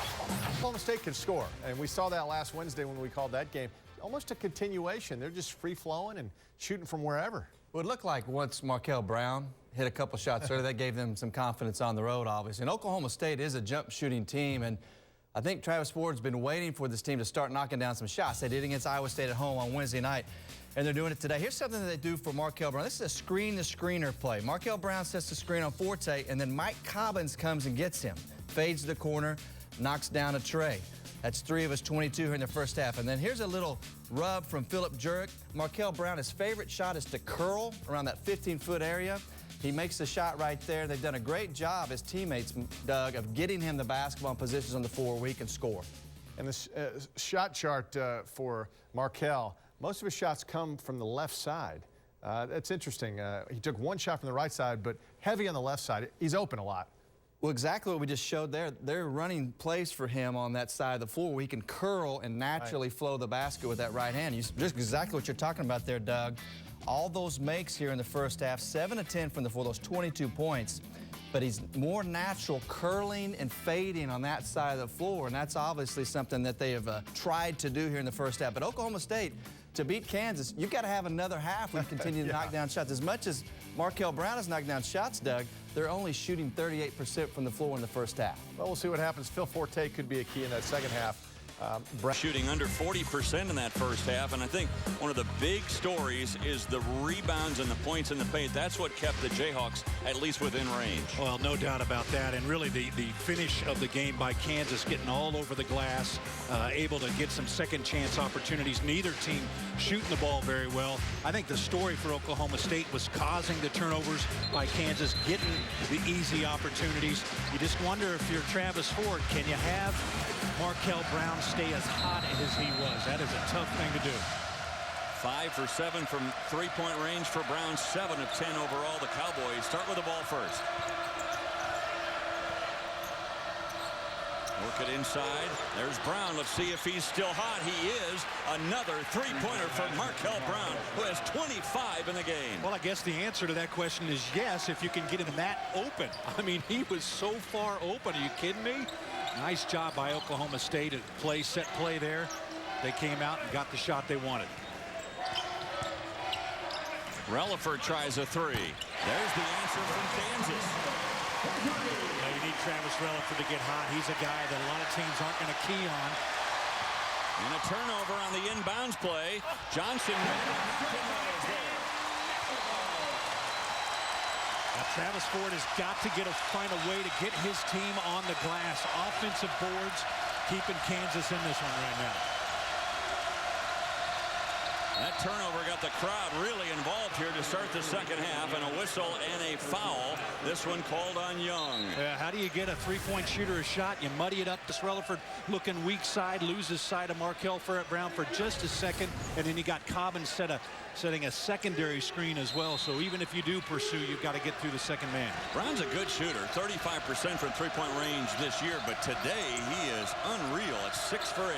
Oklahoma State can score, and we saw that last Wednesday when we called that game. Almost a continuation. They're just free-flowing and shooting from wherever. Well, it looked like once Markel Brown hit a couple shots early, that gave them some confidence on the road, obviously. And Oklahoma State is a jump shooting team, and I think Travis Ford's been waiting for this team to start knocking down some shots. They did against Iowa State at home on Wednesday night, and they're doing it today. Here's something that they do for Markel Brown. This is a screen-to-screener play. Markel Brown sets the screen on Forte, and then Mike Cobbins comes and gets him. Fades to the corner, knocks down a tray. That's 3 of his 22 here in the first half. And then here's a little rub from Philip Jurek. Markel Brown, his favorite shot is to curl around that 15-foot area. He makes the shot right there. They've done a great job, his teammates, Doug, of getting him the basketball positions on the floor where he can score. And the shot chart for Markel, most of his shots come from the left side. That's interesting. He took one shot from the right side, but heavy on the left side. He's open a lot. Well, exactly what we just showed there. They're running plays for him on that side of the floor where he can curl and naturally flow the basket with that right hand. Just exactly what you're talking about there, Doug. All those makes here in the first half, 7 of 10 from the floor, those 22 points. But he's more natural curling and fading on that side of the floor, and that's obviously something that they have tried to do here in the first half. But Oklahoma State, to beat Kansas, you've got to have another half where you continue to knock down shots. As much as Markel Brown has knocked down shots, Doug, they're only shooting 38% from the floor in the first half. Well, we'll see what happens. Phil Forte could be a key in that second half. Shooting under 40% in that first half, and I think one of the big stories is the rebounds and the points in the paint. That's what kept the Jayhawks at least within range. Well, no doubt about that, and really the finish of the game by Kansas, getting all over the glass, able to get some second chance opportunities. Neither team shooting the ball very well. I think the story for Oklahoma State was causing the turnovers by Kansas, getting the easy opportunities. You just wonder if you're Travis Ford, can you have Markel Brown stay as hot as he was? That is a tough thing to do. 5 for 7 from three-point range for Brown, 7 of 10 overall. The Cowboys start with the ball first. Work it inside. There's Brown. Let's see if he's still hot. He is. Another three-pointer for Markel Brown, who has 25 in the game. Well, I guess the answer to that question is yes, if you can get him that open. I mean, he was so far open. Are you kidding me? Nice job by Oklahoma State at set play there. They came out and got the shot they wanted. Relaford tries a three. There's the answer from Kansas. Now you need Travis Relaford to get hot. He's a guy that a lot of teams aren't going to key on. And a turnover on the inbounds play. Johnson. Now Travis Ford has got to find a way to get his team on the glass. Offensive boards keeping Kansas in this one right now. That turnover got the crowd really involved here to start the second half, and a whistle and a foul. This one called on Young. Yeah, how do you get a three-point shooter a shot? You muddy it up. This Relaford looking weak side, loses side of Markel Brown for just a second, and then you got Cobbins setting a secondary screen as well. So even if you do pursue, you've got to get through the second man. Brown's a good shooter, 35% from three-point range this year, but today he is unreal at 6 for 8.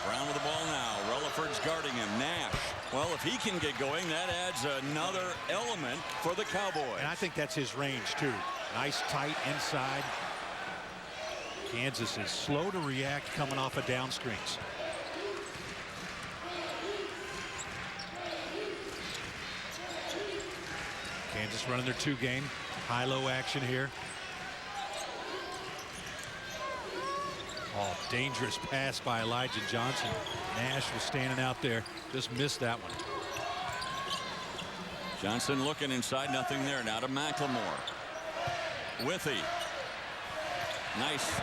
Brown with the ball now. Relaford's guarding him. Nash. Well, if he can get going, that adds another element for the Cowboys. And I think that's his range, too. Nice, tight inside. Kansas is slow to react coming off of down screens. Kansas running their 2 game. High-low action here. Oh, dangerous pass by Elijah Johnson. Nash was standing out there. Just missed that one. Johnson looking inside, nothing there. Now to McLemore. Withey. Nice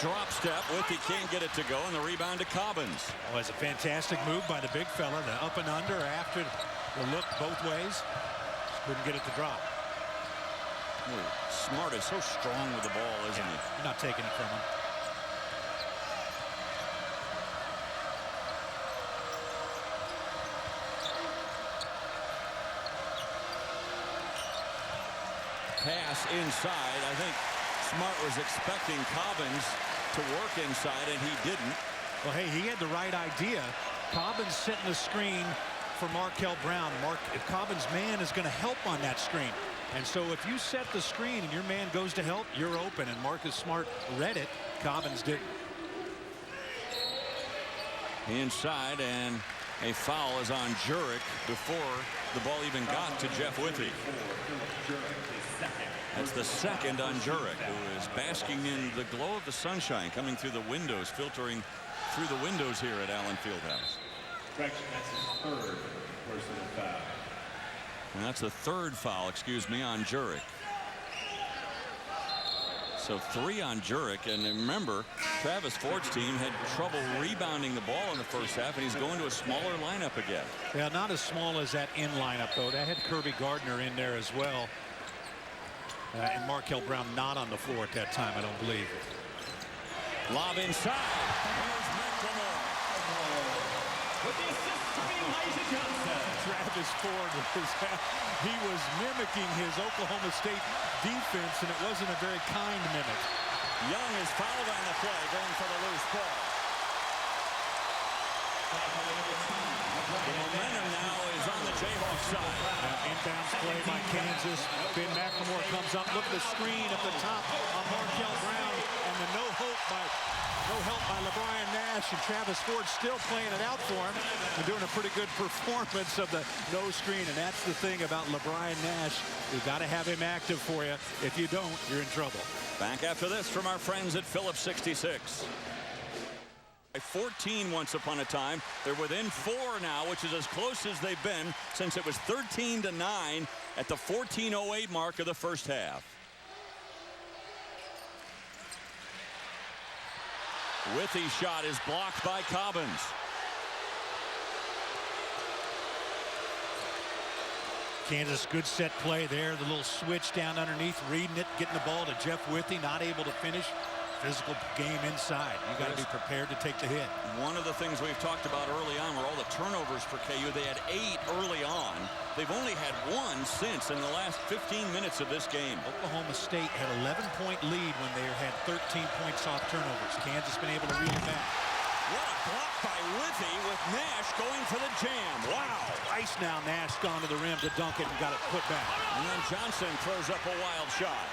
drop step. Withey can't get it to go, and the rebound to Cobbins. Oh, it's a fantastic move by the big fella. The up and under after the look both ways. Just couldn't get it to drop. Ooh, Smart is so strong with the ball, isn't he? You're not taking it from him. Pass inside. I think Smart was expecting Cobbins to work inside, and he didn't. Well, hey, he had the right idea. Cobbins setting the screen for Markel Brown. Cobbins' man is going to help on that screen. And so if you set the screen and your man goes to help, you're open. And Marcus Smart read it. Cobbins didn't. Inside, and a foul is on Jurek before the ball even got to Jeff Withey. That's the second on Jurek, who is basking in the glow of the sunshine coming through the windows, filtering through the windows here at Allen Fieldhouse. That's his third personal foul. And that's the third foul, excuse me, on Jurek. So 3 on Jurek, and remember, Travis Ford's team had trouble rebounding the ball in the first half, and he's going to a smaller lineup again. Yeah, not as small as that in lineup, though. That had Kirby Gardner in there as well. And Markel Brown not on the floor at that time, I don't believe. Lob inside. Here's McLemore. With the assist coming, Elijah Johnson. Travis Ford he was mimicking his Oklahoma State defense, and it wasn't a very kind mimic. Young is fouled on the play, going for the loose ball. The momentum now is on the Jayhawks side. Inbounds play by Kansas. Ben McLemore comes up. Look at the screen at the top on Markel Brown, and the no help by LeBron Nash, and Travis Ford still playing it out for him and doing a pretty good performance of the no screen. And that's the thing about LeBron Nash. You've got to have him active for you. If you don't, you're in trouble. Back after this from our friends at Phillips 66. 14 once upon a time. They're within 4 now, which is as close as they've been since it was 13-9 at the 14:08 mark of the first half. Withey's shot is blocked by Cobbins. Kansas, good set play there. The little switch down underneath, reading it, getting the ball to Jeff Withey, not able to finish. Physical game inside. You got to be prepared to take the hit. One of the things we've talked about early on were all the turnovers for KU. They had 8 early on. They've only had 1 since in the last 15 minutes of this game. Oklahoma State had 11-point lead when they had 13 points off turnovers. Kansas been able to read it back. What a block by Withey with Nash going for the jam. Wow. Ice now. Nash gone to the rim to dunk it and got it put back. And then Johnson throws up a wild shot.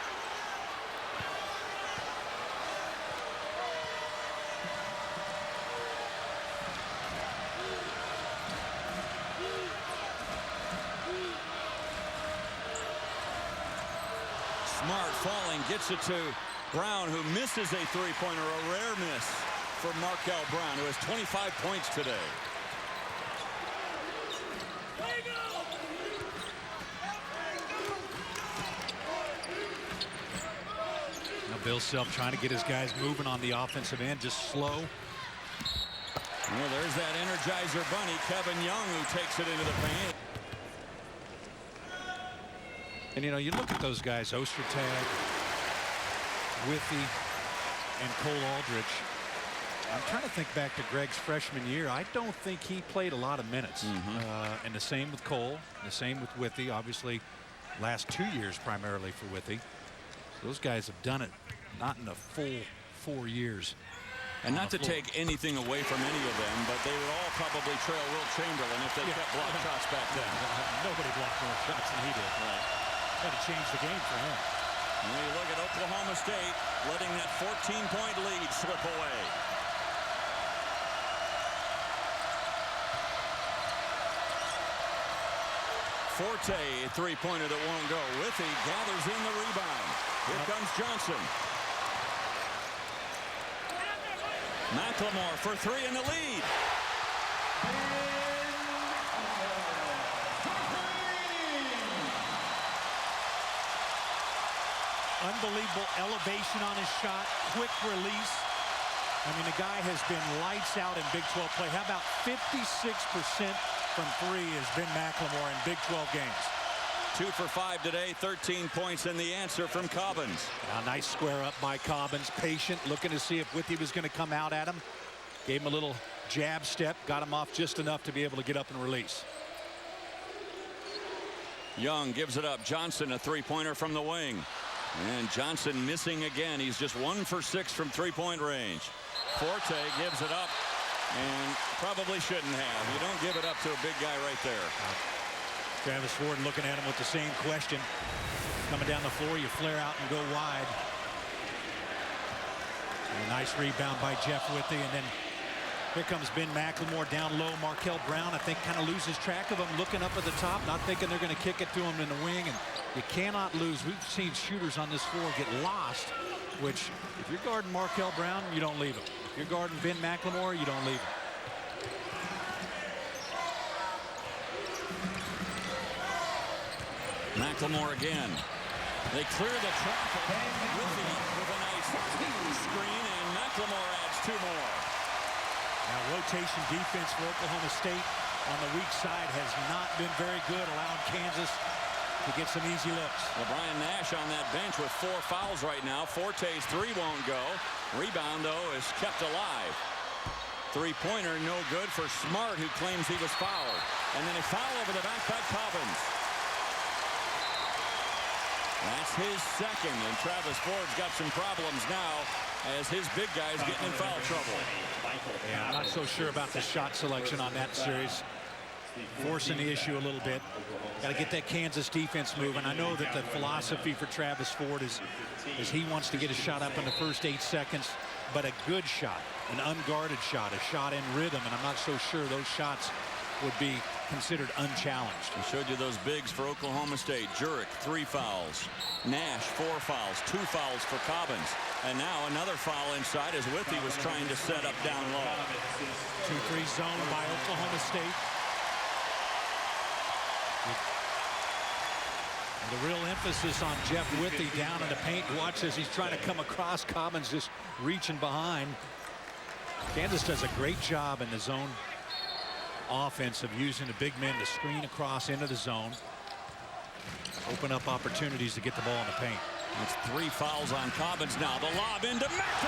Smart falling, gets it to Brown, who misses a three-pointer, a rare miss for Markel Brown, who has 25 points today. Now Bill Self trying to get his guys moving on the offensive end, just slow. Well, there's that Energizer bunny, Kevin Young, who takes it into the paint. And, you know, you look at those guys, Ostertag, Withey, and Cole Aldrich. I'm trying to think back to Greg's freshman year. I don't think he played a lot of minutes. And the same with Cole, the same with Withey. Obviously, last 2 years primarily for Withey. So those guys have done it, not in a full 4 years. And not to take anything away from any of them, but they would all probably trail Wilt Chamberlain if they kept blocked shots back then. Nobody blocked more shots than he did. Had to change the game for him. And when you look at Oklahoma State letting that 14-point lead slip away. Forte, a three-pointer that won't go. Withy gathers in the rebound. Here comes Johnson. McLemore for three in the lead. Unbelievable elevation on his shot, quick release. I mean, the guy has been lights out in Big 12 play. How about 56% from three has been McLemore in Big 12 games? 2 for 5 today, 13 points, and the answer from Cobbins. Now, nice square up by Cobbins, patient, looking to see if Withy was going to come out at him. Gave him a little jab step, got him off just enough to be able to get up and release. Young gives it up. Johnson, a three-pointer from the wing. And Johnson missing again. He's just 1 for 6 from three-point range. Forte gives it up and probably shouldn't have. You don't give it up to a big guy right there. Travis Ford looking at him with the same question. Coming down the floor, you flare out and go wide. And a nice rebound by Jeff Withy, and then here comes Ben McLemore down low. Markel Brown, I think, kind of loses track of him, looking up at the top, not thinking they're going to kick it to him in the wing. And you cannot lose. We've seen shooters on this floor get lost, which if you're guarding Markel Brown, you don't leave him. If you're guarding Ben McLemore, you don't leave him. McLemore again. They clear the traffic with a nice screen, and McLemore adds 2 more. Now, rotation defense for Oklahoma State on the weak side has not been very good, allowing Kansas to get some easy looks. LeBron Nash on that bench with 4 fouls right now. Forte's 3 won't go. Rebound, though, is kept alive. Three-pointer no good for Smart, who claims he was fouled. And then a foul over the back by Cobbins. That's his second, and Travis Ford's got some problems now as his big guy's getting in foul trouble. Yeah, I'm not so sure about the shot selection on that series. Forcing the issue a little bit. Got to get that Kansas defense moving. I know that the philosophy for Travis Ford is he wants to get a shot up in the first 8 seconds, but a good shot, an unguarded shot, a shot in rhythm, and I'm not so sure those shots would be considered unchallenged. I showed you those bigs for Oklahoma State. Jurek, 3 fouls. Nash, 4 fouls. 2 fouls for Cobbins. And now another foul inside as Withy was trying to set up down low. 2-3 zone by Oklahoma State. And the real emphasis on Jeff Withy down in the paint. Watch as he's trying to come across. Cobbins just reaching behind. Kansas does a great job in the zone offense of using the big men to screen across into the zone. Open up opportunities to get the ball in the paint. It's 3 fouls on Cobbins now. The lob into McLemore.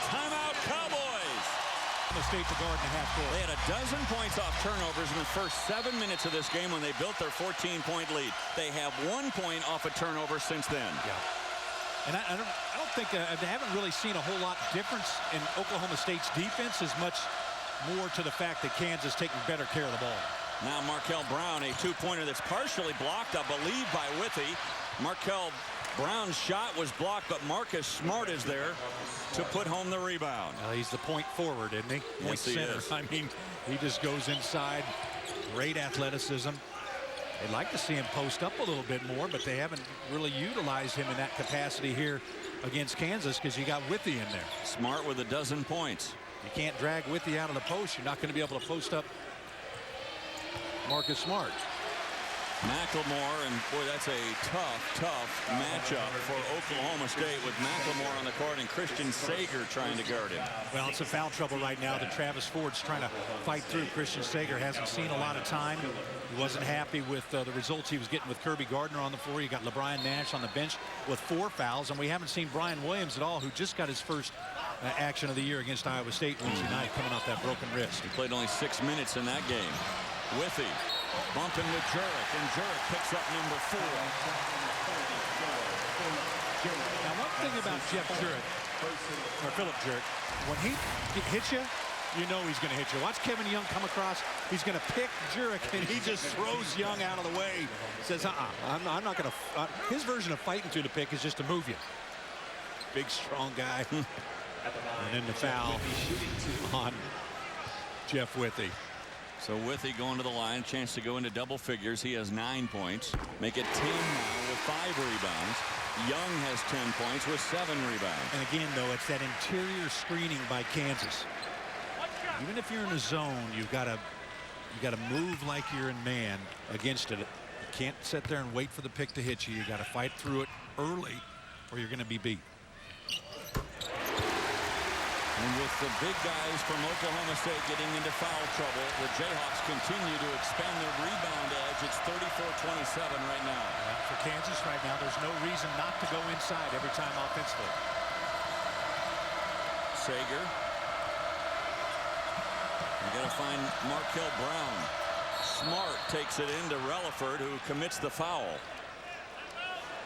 Timeout, Cowboys. The State to guard in the half court. They had a dozen points off turnovers in the first 7 minutes of this game when they built their 14-point lead. They have 1 point off a turnover since then. Yeah. And I don't think I haven't really seen a whole lot difference in Oklahoma State's defense, as much more to the fact that Kansas taking better care of the ball. Now Markel Brown, a 2-pointer that's partially blocked, I believe, by Withy. Markel Brown's shot was blocked, but Marcus Smart is there to put home the rebound. Well, he's the point forward, isn't he? Point Yes, he center. is. I mean, he just goes inside. Great athleticism. They'd like to see him post up a little bit more, but they haven't really utilized him in that capacity here against Kansas because you got Withy in there. Smart with a dozen points. You can't drag Withy out of the post. You're not going to be able to post up Marcus Smart. McLemore, and boy, that's a tough matchup for Oklahoma State with McLemore on the court and Christian Sager trying to guard him. Well, it's a foul trouble right now that Travis Ford's trying to fight through. Christian Sager hasn't seen a lot of time. He wasn't happy with the results he was getting with Kirby Gardner on the floor. You got LeBron Nash on the bench with 4 fouls, and we haven't seen Brian Williams at all, who just got his first action of the year against Iowa State Wednesday night, coming off that broken wrist. He played only 6 minutes in that game. Withy bumping with Jurek, and Jurek picks up number 4. Now, one thing about Jeff Jurek, or Philip Jurek, when he hits you, you know he's going to hit you. Watch Kevin Young come across. He's going to pick Jurek, and he just throws Young out of the way. Says, I'm not going to. His version of fighting through the pick is just to move you. Big, strong guy. And then the foul on Jeff Withey. So Withey going to the line, chance to go into double figures. He has 9 points. Make it 10 now with 5 rebounds. Young has 10 points with 7 rebounds. And again, though, it's that interior screening by Kansas. Even if you're in a zone, you've got to move like you're in man against it. You can't sit there and wait for the pick to hit you. You got to fight through it early, or you're going to be beat. And with the big guys from Oklahoma State getting into foul trouble, the Jayhawks continue to expand their rebound edge. It's 34-27 right now. For Kansas right now, there's no reason not to go inside every time offensively. Sager. You got to find Markel Brown. Smart takes it into Relaford, who commits the foul.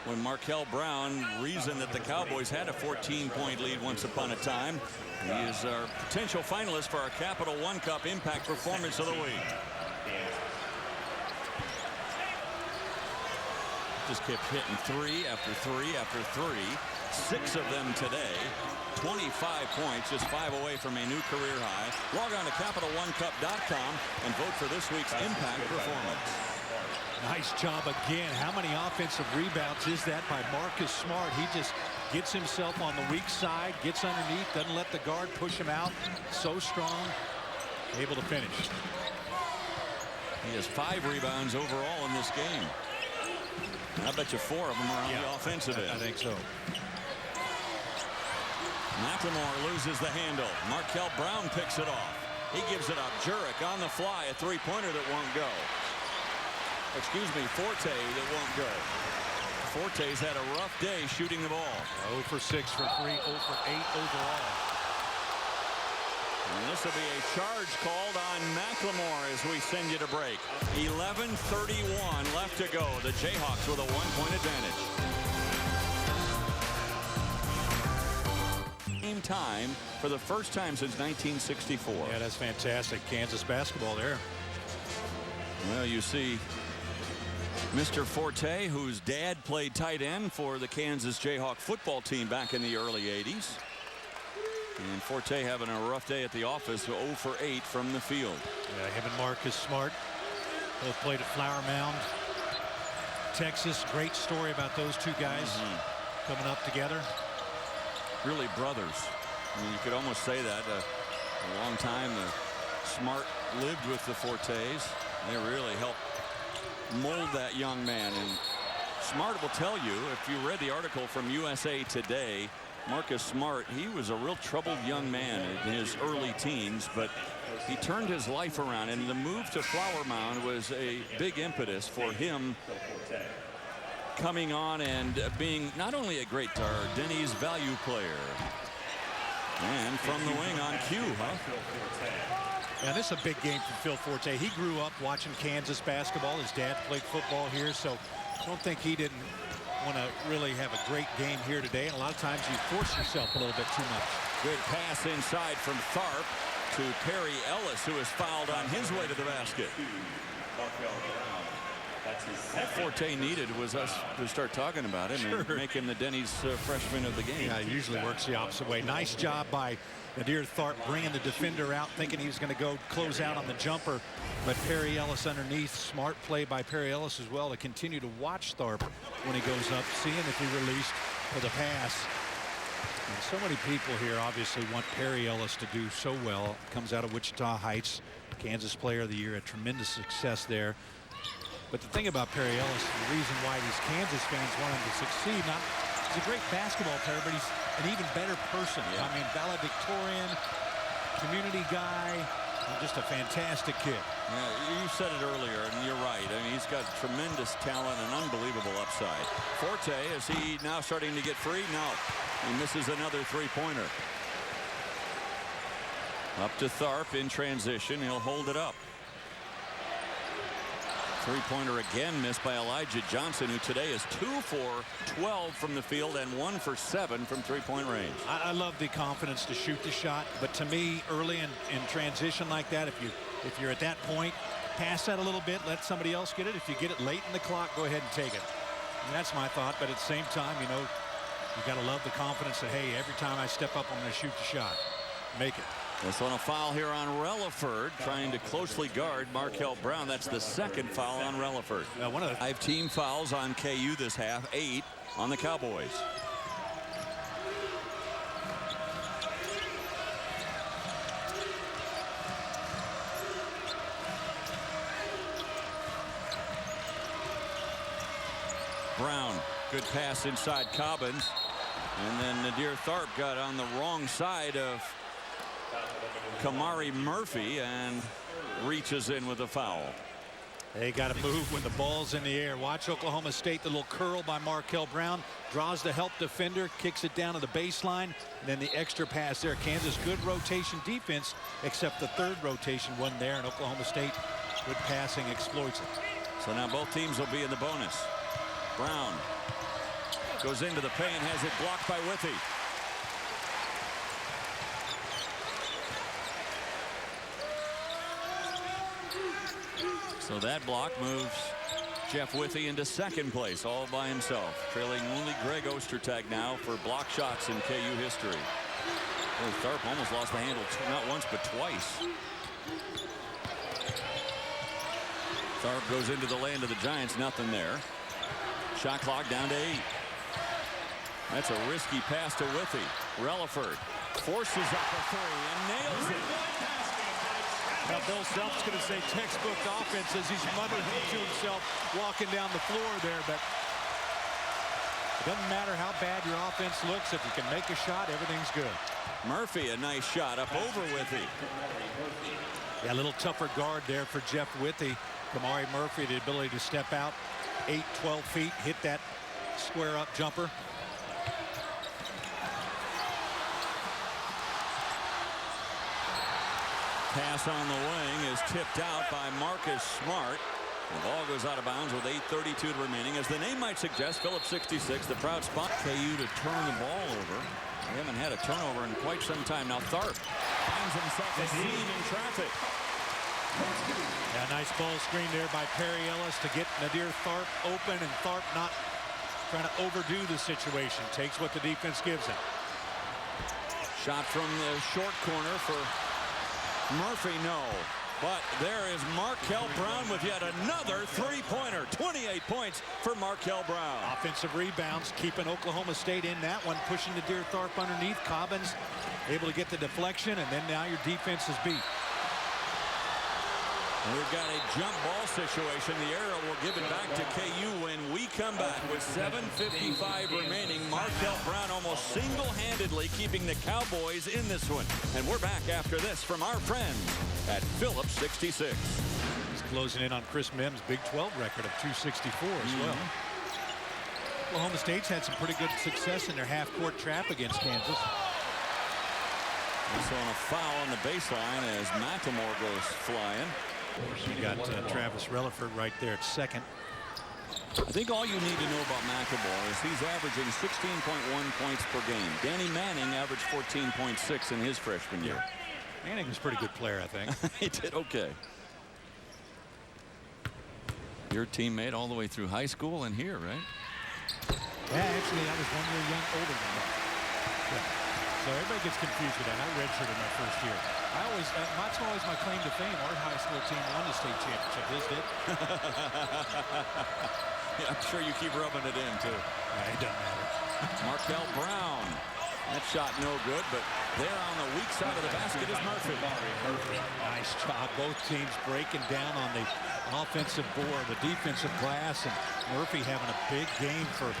When Markel Brown, reason that the Cowboys had a 14-point lead once upon a time. He is our potential finalist for our Capital One Cup Impact Performance of the Week. Just kept hitting 3 after 3 after 3. 6 of them today. 25 points, just 5 away from a new career high. Log on to CapitalOneCup.com and vote for this week's Impact Performance. Nice job again. How many offensive rebounds is that by Marcus Smart? He just gets himself on the weak side, gets underneath, doesn't let the guard push him out. So strong, able to finish. He has 5 rebounds overall in this game. I bet you 4 of them are on the offensive end. I think so. McLemore loses the handle. Markel Brown picks it off. He gives it up. Jurek on the fly, a three-pointer that won't go. Excuse me, Forte that won't go. Forte's had a rough day shooting the ball. 0 for 6 from 3, 0 for 8 overall. And this will be a charge called on McLemore as we send you to break. 11:31 left to go. The Jayhawks with a 1-point advantage. Game time for the first time since 1964. Yeah, that's fantastic. Kansas basketball there. Well, you see Mr. Forte, whose dad played tight end for the Kansas Jayhawk football team back in the early 80s. And Forte having a rough day at the office, 0 for 8 from the field. Yeah, him and Marcus Smart both played at Flower Mound, Texas. Great story about those two guys coming up together. Really brothers. I mean, you could almost say that. A long time Smart lived with the Fortes. They really helped mold that young man. And Smart will tell you, if you read the article from USA Today, Marcus Smart, he was a real troubled young man in his early teens, but he turned his life around, and the move to Flower Mound was a big impetus for him coming on and being not only a great Denny's value player. And from the wing on cue, huh? Yeah, this is a big game for Phil Forte. He grew up watching Kansas basketball. His dad played football here, so I don't think he didn't want to really have a great game here today. And a lot of times you force yourself a little bit too much. Good pass inside from Tharp to Perry Ellis, who is fouled on his way to the basket. All Forte needed was us to start talking about him and make him the Denny's freshman of the game. Yeah, he usually works the opposite way. Nice job by Nadir Tharp bringing the defender out, thinking he was going to go close out on the jumper, but Perry Ellis underneath. Smart play by Perry Ellis as well to continue to watch Tharp when he goes up, seeing if he released for the pass. And so many people here obviously want Perry Ellis to do so well. Comes out of Wichita Heights, Kansas Player of the Year, had tremendous success there. But the thing about Perry Ellis, the reason why these Kansas fans want him to succeed, he's a great basketball player, but he's an even better person. I mean, valedictorian, community guy, and just a fantastic kid. Yeah, you said it earlier, and you're right. I mean, he's got tremendous talent and unbelievable upside. Forte, is he now starting to get free? No. He misses another three-pointer. Up to Tharp in transition. He'll hold it up. Three-pointer again missed by Elijah Johnson, who today is 2 for 12 from the field and 1 for 7 from three-point range. I love the confidence to shoot the shot, but to me, early in transition like that, if you're at that point, pass that a little bit, let somebody else get it. If you get it late in the clock, go ahead and take it. And that's my thought, but at the same time, you know, You got to love the confidence that, hey, every time I step up, I'm going to shoot the shot. Make it. That's on a foul here on Relaford, trying to closely guard Markel Brown. That's the second foul on Relaford. One of the 5 team fouls on KU this half, 8 on the Cowboys. Brown, good pass inside Cobbins. And then Nadir Tharp got on the wrong side of Kamari Murphy and reaches in with a foul. They got to move when the ball's in the air. Watch Oklahoma State. The little curl by Markel Brown. Draws the help defender. Kicks it down to the baseline. And then the extra pass there. Kansas, good rotation defense, except the third rotation wasn't there. And Oklahoma State, good passing, exploits it. So now both teams will be in the bonus. Brown goes into the paint, has it blocked by Withey. So that block moves Jeff Withey into second place all by himself, trailing only Greg Ostertag now for block shots in KU history. Oh, Tharp almost lost the handle not once but twice. Tharp goes into the land of the Giants, nothing there. Shot clock down to 8. That's a risky pass to Withey. Relaford forces up a 3 and nails it. Now Bill Self's going to say textbook offense as he's muttering to himself walking down the floor there, but it doesn't matter how bad your offense looks. If you can make a shot, everything's good. Murphy, a nice shot up over Withey. Yeah, a little tougher guard there for Jeff Withey. Kamari Murphy, the ability to step out 8, 12 feet, hit that square up jumper. Pass on the wing is tipped out by Marcus Smart. The ball goes out of bounds with 8:32 remaining. As the name might suggest, Phillips 66, the proud spot KU to turn the ball over. They haven't had a turnover in quite some time. Now Tharp finds himself a seam in traffic. Yeah, nice ball screen there by Perry Ellis to get Nadir Tharp open, and Tharp not trying to overdo the situation. Takes what the defense gives him. Shot from the short corner for Murphy, no. But there is Markel Brown with yet another three-pointer. 28 points for Markel Brown. Offensive rebounds, keeping Oklahoma State in that one, pushing Nadir Tharp underneath. Cobbins able to get the deflection, and then now your defense is beat. We've got a jump ball situation. The arrow will give it back to KU when we come back with 7:55 remaining. Markel Brown almost single-handedly keeping the Cowboys in this one. And we're back after this from our friends at Phillips 66. He's closing in on Chris Mims' Big 12 record of 264 as well. Oklahoma State's had some pretty good success in their half-court trap against Kansas. Also on a foul on the baseline as Macklemore goes flying. You got Travis Relaford right there at second. I think all you need to know about Macklemore is he's averaging 16.1 points per game. Danny Manning averaged 14.6 in his freshman year. Manning was a pretty good player, I think. He did okay. Your teammate all the way through high school and here, right? Yeah, actually, I was 1 year older than that. Yeah. So everybody gets confused with that. I redshirted my first year. That's always my claim to fame. Our high school team won the state championship. His did. Yeah, I'm sure you keep rubbing it in, too. It doesn't matter. Markel Brown. That shot no good, but there on the weak side of the basket is Murphy. Nice job. Both teams breaking down on the offensive board, the defensive glass, and Murphy having a big game for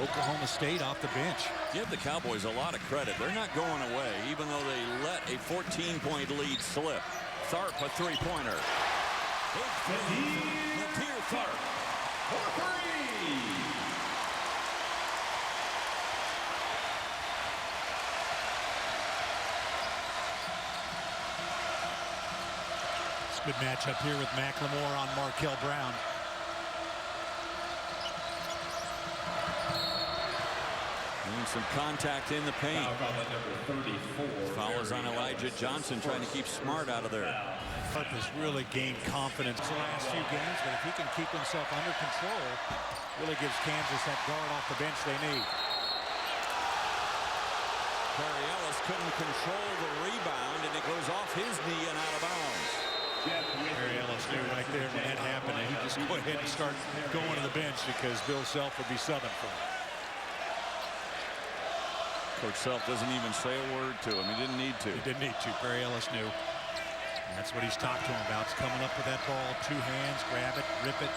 Oklahoma State off the bench. Give the Cowboys a lot of credit. They're not going away, even though they let a 14-point lead slip. Tharp, a three-pointer. Nadir Tharp for three. It's a good matchup here with Macklemore on Markel Brown. And some contact in the paint. Foul is on Elijah Johnson, trying to keep Smart out of there. Tharp has really gained confidence the last few games, but if he can keep himself under control, really gives Kansas that guard off the bench they need. Perry Ellis couldn't control the rebound, and it goes off his knee and out of bounds. Perry Ellis knew right there when that happened, and he just go ahead and start going to the bench because Bill Self would be subbing for him. Coach Self doesn't even say a word to him. He didn't need to. He didn't need to. Perry Ellis knew. And that's what he's talked to him about. It's coming up with that ball, two hands, grab it, rip it.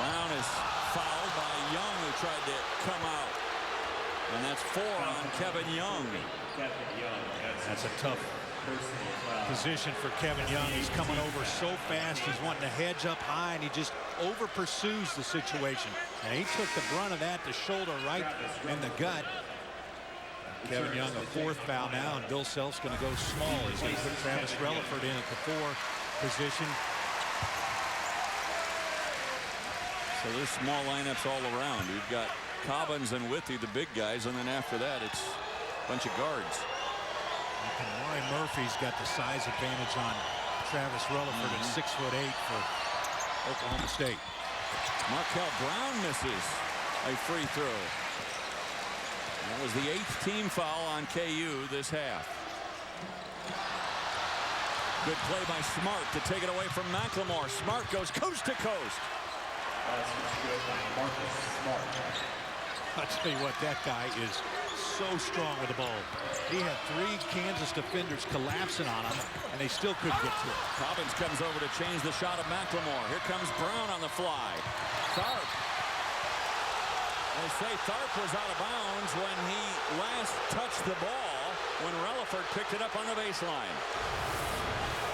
Brown is fouled by Young, who tried to come out. And that's 4 on Kevin Young. That's a tough position for Kevin Young. He's coming over so fast. He's wanting to hedge up high, and he just over pursues the situation. And he took the brunt of that, the shoulder right in the gut. Kevin Young, a 4th foul now, and Bill Self's going to go small. He's going to put Travis Relaford in at the 4 position. So there's small lineups all around. We've got Cobbins and Withy, the big guys, and then after that, it's a bunch of guards. Kamari Murphy's got the size advantage on Travis Relaford at 6'8" for Oklahoma State. Markel Brown misses a free throw. That was the 8th team foul on KU this half. Good play by Smart to take it away from McLemore. Smart goes coast to coast. I'll tell you what, that guy is so strong with the ball. He had 3 Kansas defenders collapsing on him, and they still couldn't get to it. Cobbins comes over to change the shot of McLemore. Here comes Brown on the fly. Tharp. They say Tharp was out of bounds when he last touched the ball when Relaford picked it up on the baseline.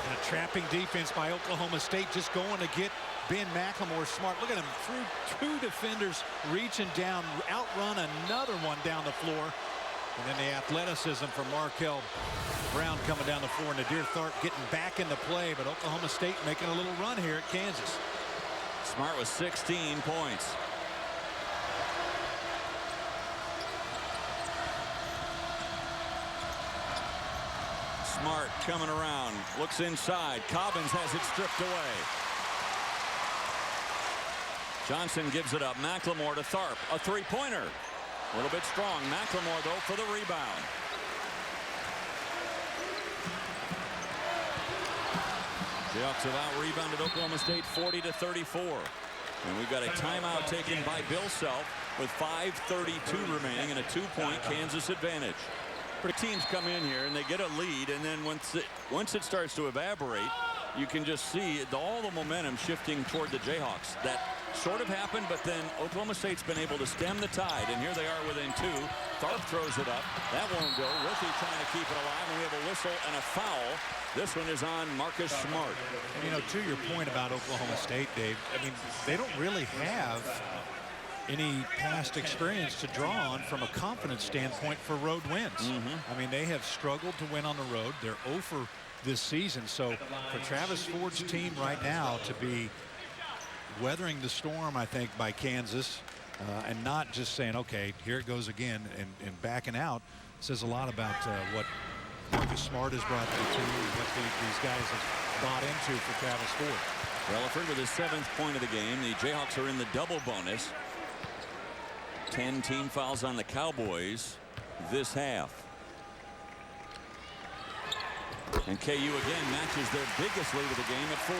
And a trapping defense by Oklahoma State, just going to get Ben McLemore. Smart. Look at him through 2 defenders, reaching down, outrun another one down the floor. And then the athleticism from Markel Brown coming down the floor. Nadir Tharp getting back into play, but Oklahoma State making a little run here at Kansas. Smart with 16 points. Smart coming around, looks inside. Cobbins has it stripped away. Johnson gives it up. McLemore to Tharp. A 3-pointer. A little bit strong. McLemore, though, for the rebound. Jayhawks have out-rebounded Oklahoma State 40-34. And we've got a timeout taken by Bill Self with 5:32 remaining and a 2-point Kansas advantage. Teams come in here and they get a lead, and then once it starts to evaporate, you can just see all the momentum shifting toward the Jayhawks. That sort of happened, but then Oklahoma State's been able to stem the tide, and here they are within 2. Tharp throws it up. That won't go. Withy trying to keep it alive, and we have a whistle and a foul. This one is on Marcus Smart. You know, to your point about Oklahoma State, Dave, I mean, they don't really have any past experience to draw on from a confidence standpoint for road wins. I mean, they have struggled to win on the road. They're 0 for this season. So for Travis Ford's team right now to be weathering the storm, I think, by Kansas and not just saying, okay, here it goes again and backing out, says a lot about what Marcus Smart has brought to the team and what these guys have bought into for Travis Ford. Relaford with his 7th point of the game. The Jayhawks are in the double bonus. 10 team fouls on the Cowboys this half. And KU again matches their biggest lead of the game at 4.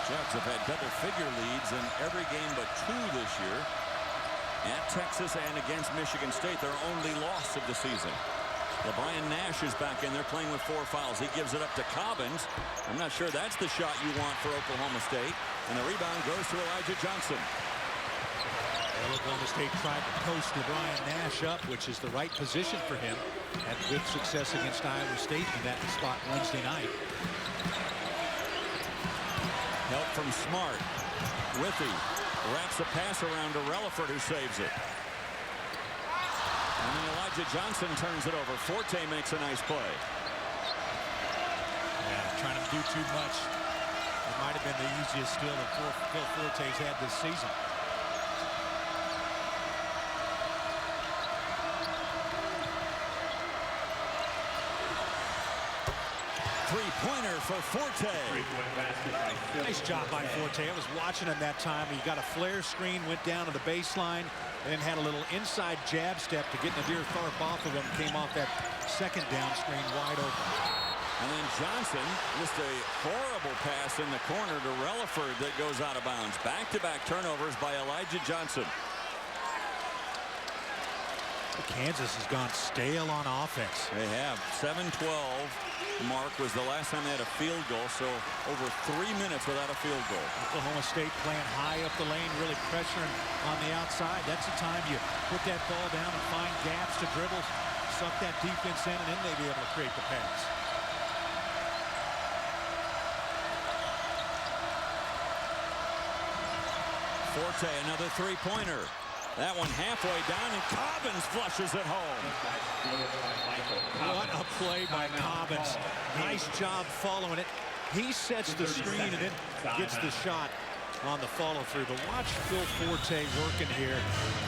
Jayhawks have had double-figure leads in every game but 2 this year. At Texas and against Michigan State, their only loss of the season. LeBron Nash is back in there playing with 4 fouls. He gives it up to Cobbins. I'm not sure that's the shot you want for Oklahoma State. And the rebound goes to Elijah Johnson. Well, Oklahoma State tried to post LeBron Nash up, which is the right position for him. Had good success against Iowa State in that spot Wednesday night. Help from Smart. Withy wraps a pass around to Relaford, who saves it. And then Elijah Johnson turns it over. Forte makes a nice play. Yeah, trying to do too much. It might have been the easiest steal that Phil Forte's had this season. three-pointer for Forte. Nice job by Forte. I was watching him that time. He got a flare screen, went down to the baseline, and then had a little inside jab step to get Nadir Tharp off of him. Came off that second down screen wide open. And then Johnson missed a horrible pass in the corner to Relaford that goes out of bounds. Back-to-back turnovers by Elijah Johnson. Kansas has gone stale on offense. They have. 7-12 mark was the last time they had a field goal, so over 3 minutes without a field goal. Oklahoma State playing high up the lane, really pressuring on the outside. That's the time you put that ball down and find gaps to dribble, suck that defense in, and then they'd be able to create the pass. Forte, another three-pointer. That one halfway down, and Cobbins flushes it home. What a play by Cobbins. Nice job following it. He sets the screen and then gets the shot on the follow-through. But watch Phil Forte working here.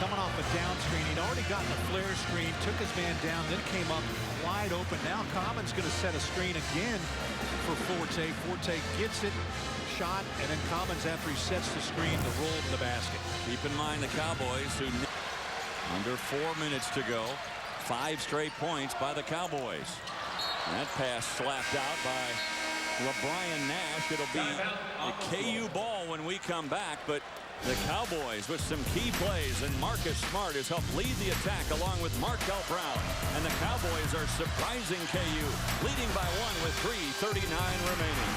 Coming off a down screen. He'd already gotten a flare screen, took his man down, then came up wide open. Now Cobbins going to set a screen again for Forte. Forte gets it. Shot, and then Cobbins, after he sets the screen, to roll to the basket. Keep in mind the Cowboys, who under 4 minutes to go, 5 straight points by the Cowboys. And that pass slapped out by LeBrian Nash. It'll be a KU ball when we come back, but the Cowboys with some key plays, and Marcus Smart has helped lead the attack along with Markel Brown. And the Cowboys are surprising KU, leading by 1 with 3:39 remaining.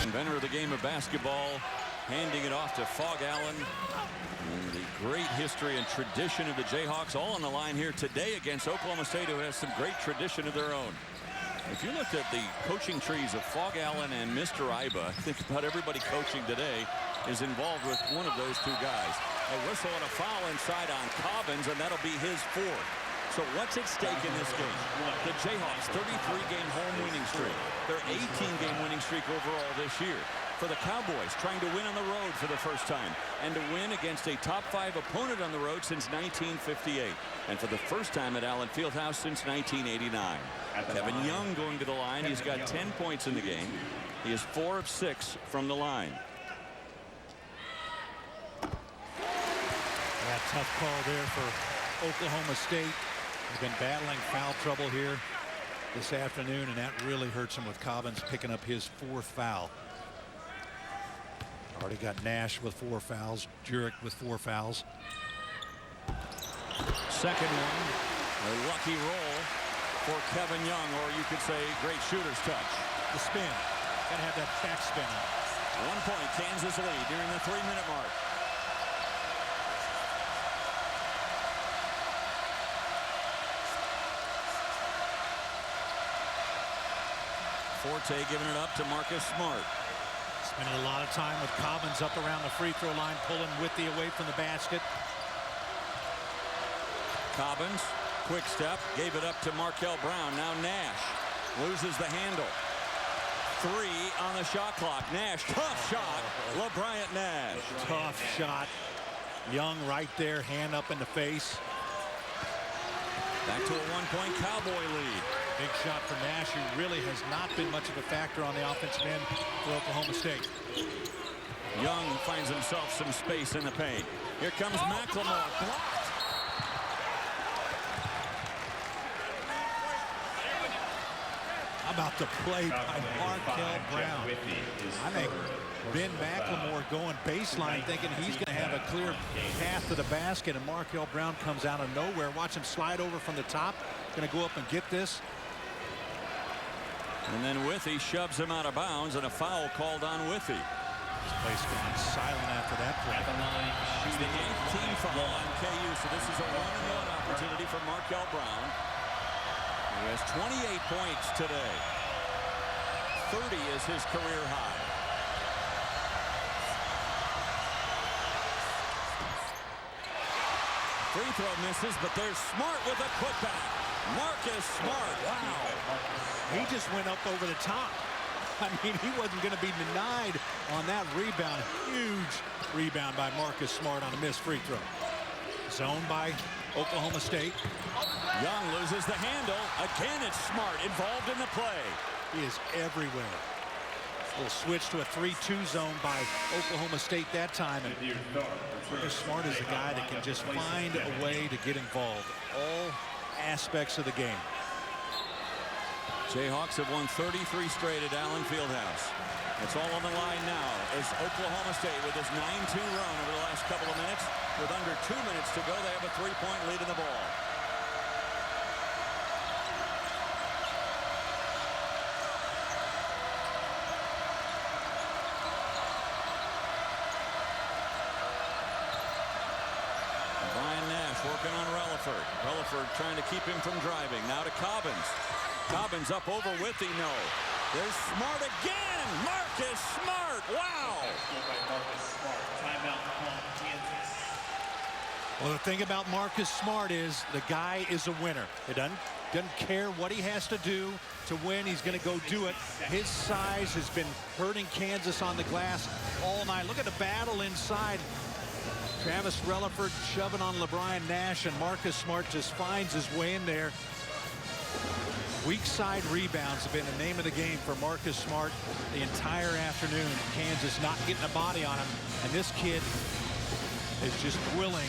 Inventor of the game of basketball, handing it off to Phog Allen. And the great history and tradition of the Jayhawks all on the line here today against Oklahoma State, who has some great tradition of their own. If you looked at the coaching trees of Phog Allen and Mr. Iba, I think about everybody coaching today is involved with one of those two guys. A whistle and a foul inside on Cobbins, and that'll be his 4th. So what's at stake in this game? The Jayhawks' 33-game home winning streak. Their 18-game winning streak overall this year. For the Cowboys, trying to win on the road for the first time, and to win against a top-5 opponent on the road since 1958. And for the first time at Allen Fieldhouse since 1989. Kevin Young going to the line. He's got 10 points in the game. He is 4 of 6 from the line. Yeah, tough call there for Oklahoma State. They've been battling foul trouble here this afternoon, and that really hurts him with Cobbins picking up his 4th foul. Already got Nash with 4 fouls, Jurek with 4 fouls. Second one, a lucky roll for Kevin Young, or you could say great shooter's touch. The spin, gotta have that back spin. 1 point, Kansas lead during the 3-minute mark. Forte giving it up to Marcus Smart. Spending a lot of time with Cobbins up around the free throw line, pulling Withey away from the basket. Cobbins, quick step, gave it up to Markel Brown. Now Nash loses the handle. 3 on the shot clock. Nash, tough shot. LeBryant Nash. Tough shot. Young right there, hand up in the face. Back to a 1-point Cowboy lead. Big shot for Nash, who really has not been much of a factor on the offensive end for Oklahoma State. Young finds himself some space in the paint. Here comes McLemore. Blocked. How about the play by Markel Brown? I think Ben McLemore going baseline, thinking he's going to have a clear path to the basket, and Markel Brown comes out of nowhere. Watch him slide over from the top. Going to go up and get this. And then Withey shoves him out of bounds, and a foul called on Withey. This place going silent after that play. It's the 8th team foul on KU, so this is a 1-and-1 opportunity for Markel Brown. He has 28 points today. 30 is his career high. Free throw misses, but there's Smart with a putback. Marcus Smart. Wow. He just went up over the top. I mean, he wasn't going to be denied on that rebound. Huge rebound by Marcus Smart on a missed free throw. Zone by Oklahoma State. Young loses the handle. Again, it's Smart involved in the play. He is everywhere. A little switch to a 3-2 zone by Oklahoma State that time. And Marcus Smart is a guy that can just find a way to get involved. All aspects of the game. Jayhawks have won 33 straight at Allen Fieldhouse. It's all on the line now as Oklahoma State with this 9-2 run over the last couple of minutes. With under 2 minutes to go, they have a 3-point lead in the ball. Brian Nash working on Relaford. Relaford trying to keep him from driving. Now to Cobbins. Cobbins up over Withey. No. There's Smart again. Marcus Smart. Wow. Well, the thing about Marcus Smart is the guy is a winner. It doesn't care what he has to do to win. He's going to go do it. His size has been hurting Kansas on the glass all night. Look at the battle inside. Travis Relaford shoving on LeBron Nash, and Marcus Smart just finds his way in there. Weak side rebounds have been the name of the game for Marcus Smart the entire afternoon. Kansas not getting a body on him, and this kid is just willing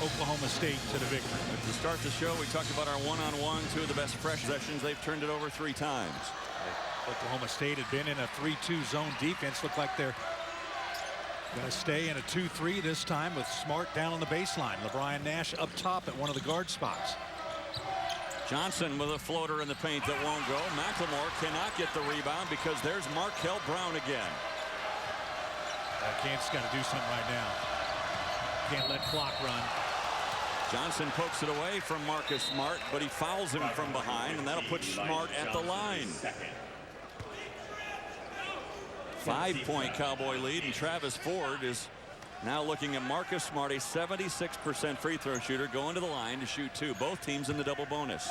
Oklahoma State to the victory. To start the show, we talked about our one-on-one, two of the best fresh possessions. They've turned it over 3 times. Oklahoma State had been in a 3-2 zone defense. Look like they're going to stay in a 2-3 this time with Smart down on the baseline. LeBron Nash up top at one of the guard spots. Johnson with a floater in the paint that won't go. McLemore cannot get the rebound because there's Markel Brown again. Kansas got to do something right now. Can't let clock run. Johnson pokes it away from Marcus Smart, but he fouls him from behind, and that'll put Smart at the line. 5-point Cowboy lead, and Travis Ford is now looking at Marcus Smart, a 76% free throw shooter, going to the line to shoot 2. Both teams in the double bonus.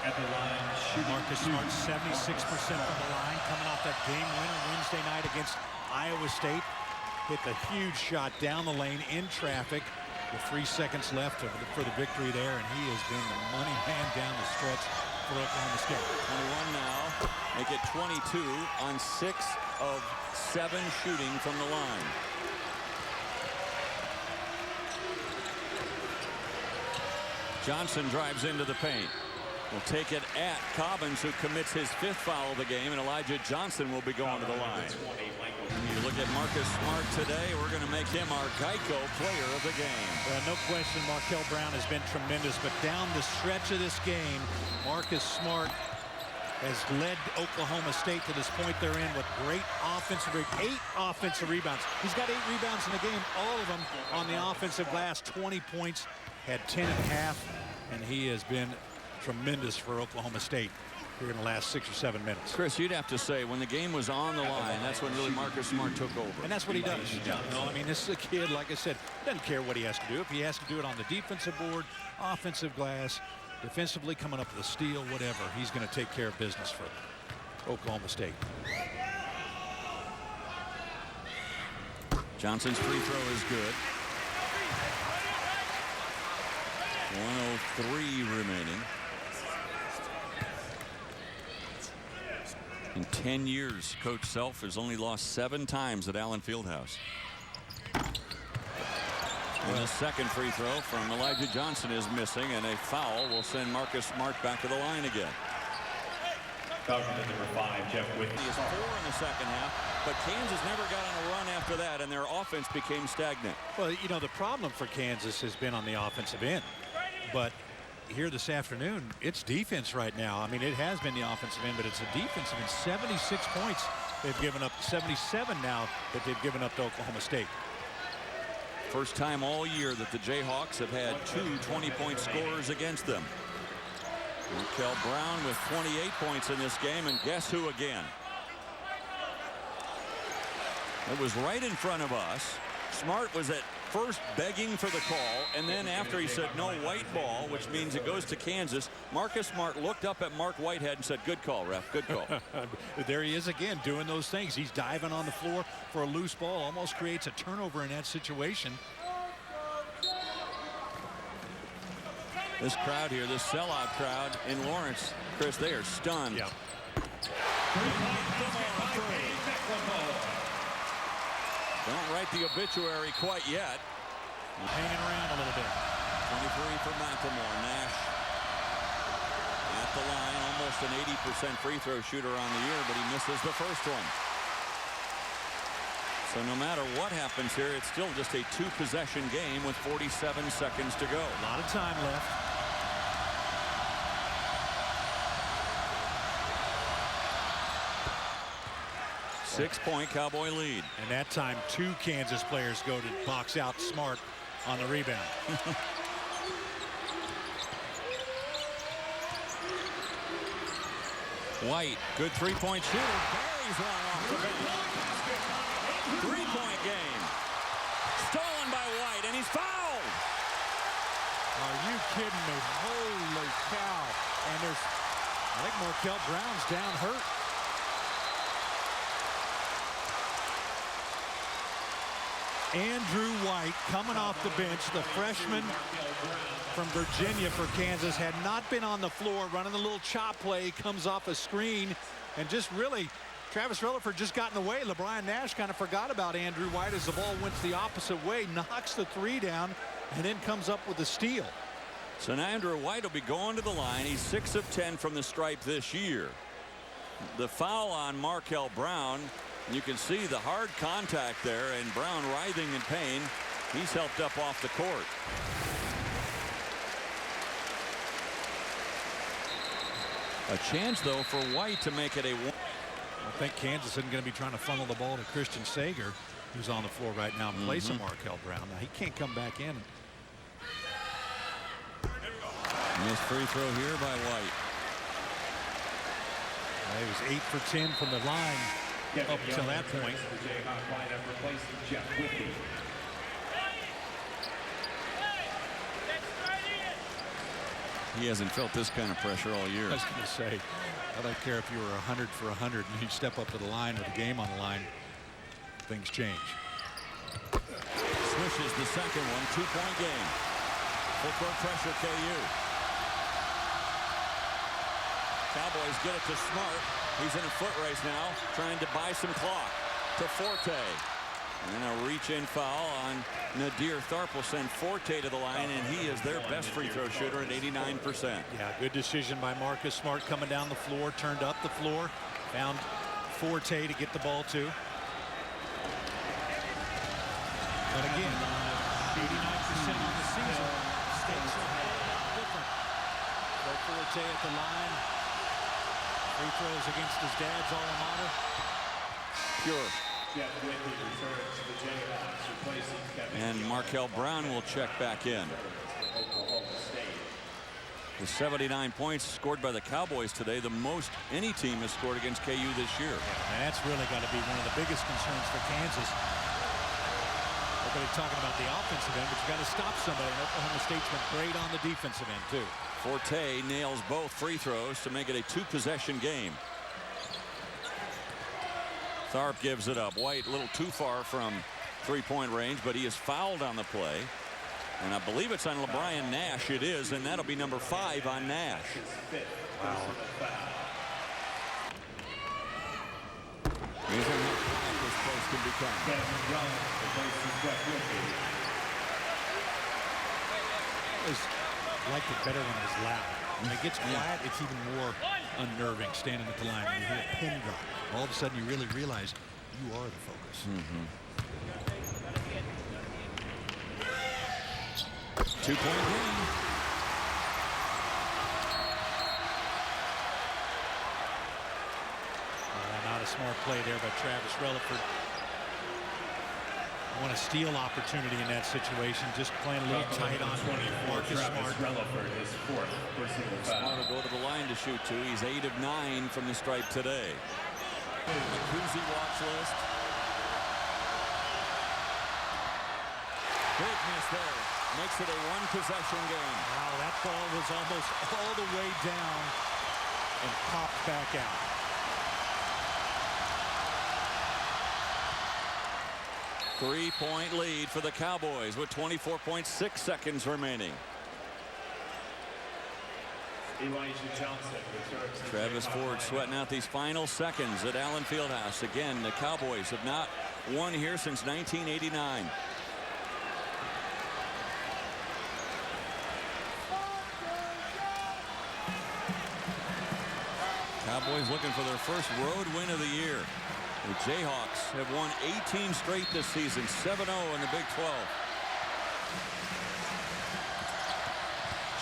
At the line, Marcus Smart 76% from the line, coming off that game winner Wednesday night against Iowa State. Hit the huge shot down the lane in traffic with 3 seconds left for the victory there, and he has been the money man down the stretch for Oklahoma State. 21 now, make it 22 on 6 of 7 shooting from the line. Johnson drives into the paint. Will take it at Cobbins, who commits his 5th foul of the game, and Elijah Johnson will be going to the line. When you look at Marcus Smart today, we're going to make him our Geico player of the game. Well, no question, Markel Brown has been tremendous, but down the stretch of this game, Marcus Smart has led Oklahoma State to this point they're in with great offensive, 8 offensive rebounds. He's got 8 rebounds in the game, all of them on the offensive glass. 20 points, had 10 and a half, and he has been tremendous for Oklahoma State here in the last 6 or 7 minutes. Chris, you'd have to say when the game was on the line, that's when really Marcus Smart took over. And that's what he does. You know, I mean, this is a kid, like I said, doesn't care what he has to do. If he has to do it on the defensive board, offensive glass, defensively coming up with a steal, whatever, he's going to take care of business for Oklahoma State. Johnson's free throw is good. 1:03 remaining. In 10 years, Coach Self has only lost 7 times at Allen Fieldhouse. And the second free throw from Elijah Johnson is missing, and a foul will send Marcus Smart back to the line again. Number 5, Jeff Withey. He is 4 in the second half, but Kansas never got on a run after that, and their offense became stagnant. Well, you know, the problem for Kansas has been on the offensive end, but here this afternoon, it's defense right now. I mean, it has been the offensive end, but it's a defensive end. 76 points they've given up, 77 now that they've given up to Oklahoma State. First time all year that the Jayhawks have had 2 20-point scorers against them. Markel Brown with 28 points in this game, and guess who again? It was right in front of us. Smart was at first begging for the call, and then after he said no white ball, which means it goes to Kansas, Marcus Smart looked up at Mark Whitehead and said, good call, ref, good call. There he is again doing those things. He's diving on the floor for a loose ball, almost creates a turnover in that situation. This crowd here, this sellout crowd in Lawrence, Chris, they are stunned. Yeah. Don't write the obituary quite yet. Hanging around a little bit. 23 for McLemore. Nash at the line, almost an 80% free throw shooter on the year, but he misses the first one. So no matter what happens here, it's still just a 2-possession game with 47 seconds to go. A lot of time left. Six-point Cowboy lead. And that time, 2 Kansas players go to box out Smart on the rebound. White, good three-point shooter. Buries one off the bench. Three-point game. Stolen by White, and he's fouled. Are you kidding me? Holy cow. And there's, I think Markel Brown's down hurt. Andrew White coming off the bench, the freshman from Virginia for Kansas, had not been on the floor, running the little chop play, comes off a screen, and just really, Travis Relaford just got in the way. LeBron Nash kind of forgot about Andrew White as the ball went the opposite way, knocks the 3 down, and then comes up with the steal. So now Andrew White will be going to the line. He's 6 of 10 from the stripe this year. The foul on Markel Brown. You can see the hard contact there, and Brown writhing in pain. He's helped up off the court. A chance, though, for White to make it a one. I think Kansas isn't going to be trying to funnel the ball to Christian Sager, who's on the floor right now in place of Markel Brown. Now, he can't come back in. Missed free throw here by White. He was 8 for 10 from the line up until that point. He hasn't felt this kind of pressure all year. I was going to say, I don't care if you were 100 for 100 and you step up to the line with the game on the line, things change. Swishes the second one. 2-point game. Full court pressure, KU. Cowboys get it to Smart. He's in a foot race now, trying to buy some clock to Forte. And a reach-in foul on Nadir Tharp will send Forte to the line, and he is their best free throw shooter at 89%. Yeah, good decision by Marcus Smart coming down the floor, turned up the floor, found Forte to get the ball to. But again, 89% on the season. Stakes are different. So Forte at the line. Free throws against his dad's alma mater. Pure. And Markel Brown will check back in. The 79 points scored by the Cowboys today, the most any team has scored against KU this year. And that's really got to be one of the biggest concerns for Kansas. Everybody talking about the offensive end, but you got to stop somebody. And Oklahoma State's been great on the defensive end, too. Forte nails both free throws to make it a 2-possession game. Tharp gives it up. White a little too far from three-point range, but he is fouled on the play. And I believe it's on LeBron Nash. It is, and that'll be number 5 on Nash. Wow. Amazing how quiet this place can become. I liked it better when it was loud. When it gets quiet, it's even more unnerving standing at the line. When you hear a pin drop, all of a sudden you really realize you are the focus. 2-point game. Not a smart play there by Travis Relaford. Want a steal opportunity in that situation, just playing a little tight on Marcus Smart. Smart will go to the line to shoot 2. He's 8 of 9 from the stripe today. Kuzi watch list. Big miss there. Makes it a 1-possession game. Wow, that ball was almost all the way down and popped back out. Three-point lead for the Cowboys with 24.6 seconds remaining. Elijah Johnson returns to Travis Ford sweating out these final seconds at Allen Fieldhouse. Again, the Cowboys have not won here since 1989. Cowboys looking for their first road win of the year. The Jayhawks have won 18 straight this season, 7-0 in the Big 12.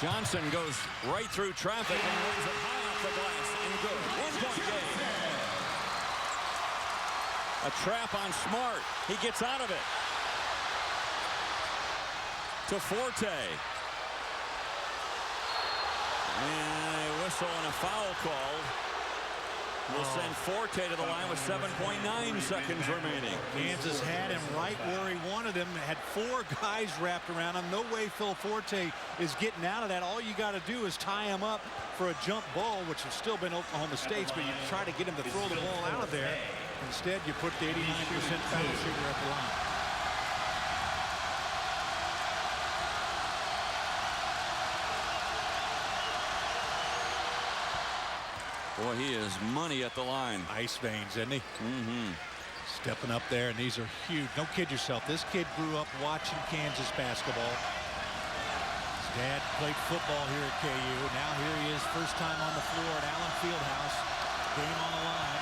Johnson goes right through traffic and lays it high off the glass and good. 1-point game. A trap on Smart. He gets out of it. To Forte. And a whistle and a foul called. Will send Forte to the line with 7.9 seconds remaining. Kansas had him right where he wanted him. Had 4 guys wrapped around him. No way Phil Forte is getting out of that. All you got to do is tie him up for a jump ball, which has still been Oklahoma State's, but you try to get him to throw the ball out of there. Instead, you put the 89% foul shooter at the line. Boy, he is money at the line. Ice veins, isn't he? Stepping up there, and these are huge. Don't kid yourself. This kid grew up watching Kansas basketball. His dad played football here at KU. Now here he is, first time on the floor at Allen Fieldhouse. Game on the line.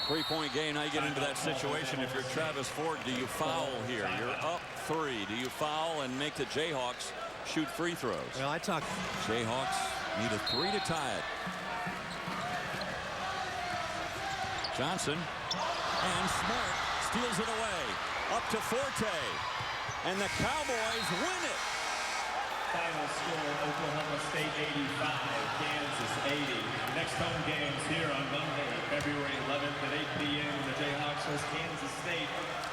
Three-point game. Now you get into that situation. If you're Travis Ford, do you foul here? You're up 3. Do you foul and make the Jayhawks shoot free throws? Well, I talked. Jayhawks need a 3 to tie it. Johnson and Smart steals it away. Up to Forte. And the Cowboys win it. Final score, Oklahoma State 85, Kansas 80. Next home games here on Monday, February 11th at 8 p.m. The Jayhawks host Kansas State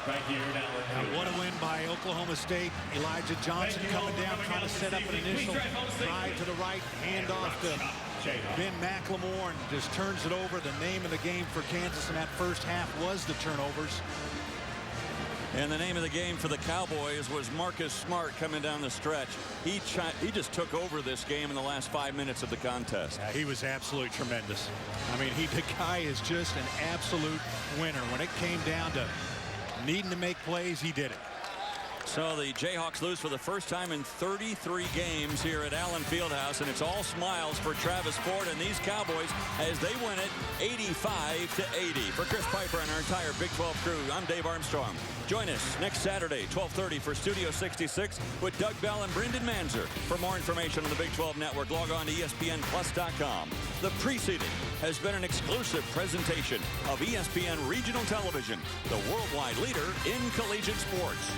right here at Allen Fieldhouse. What a win by Oklahoma State. Elijah Johnson coming down, trying to set up an initial drive to the right, hand off to Ben McLemore, and just turns it over. The name of the game for Kansas in that first half was the turnovers. And the name of the game for the Cowboys was Marcus Smart coming down the stretch. He just took over this game in the last 5 minutes of the contest. Yeah, he was absolutely tremendous. I mean, the guy is just an absolute winner. When it came down to needing to make plays, he did it. So the Jayhawks lose for the first time in 33 games here at Allen Fieldhouse, and it's all smiles for Travis Ford and these Cowboys as they win it 85-80. For Chris Piper and our entire Big 12 crew, I'm Dave Armstrong. Join us next Saturday, 12:30 for Studio 66 with Doug Bell and Brendan Manzer. For more information on the Big 12 Network, log on to ESPNplus.com. The preceding has been an exclusive presentation of ESPN Regional Television, the worldwide leader in collegiate sports.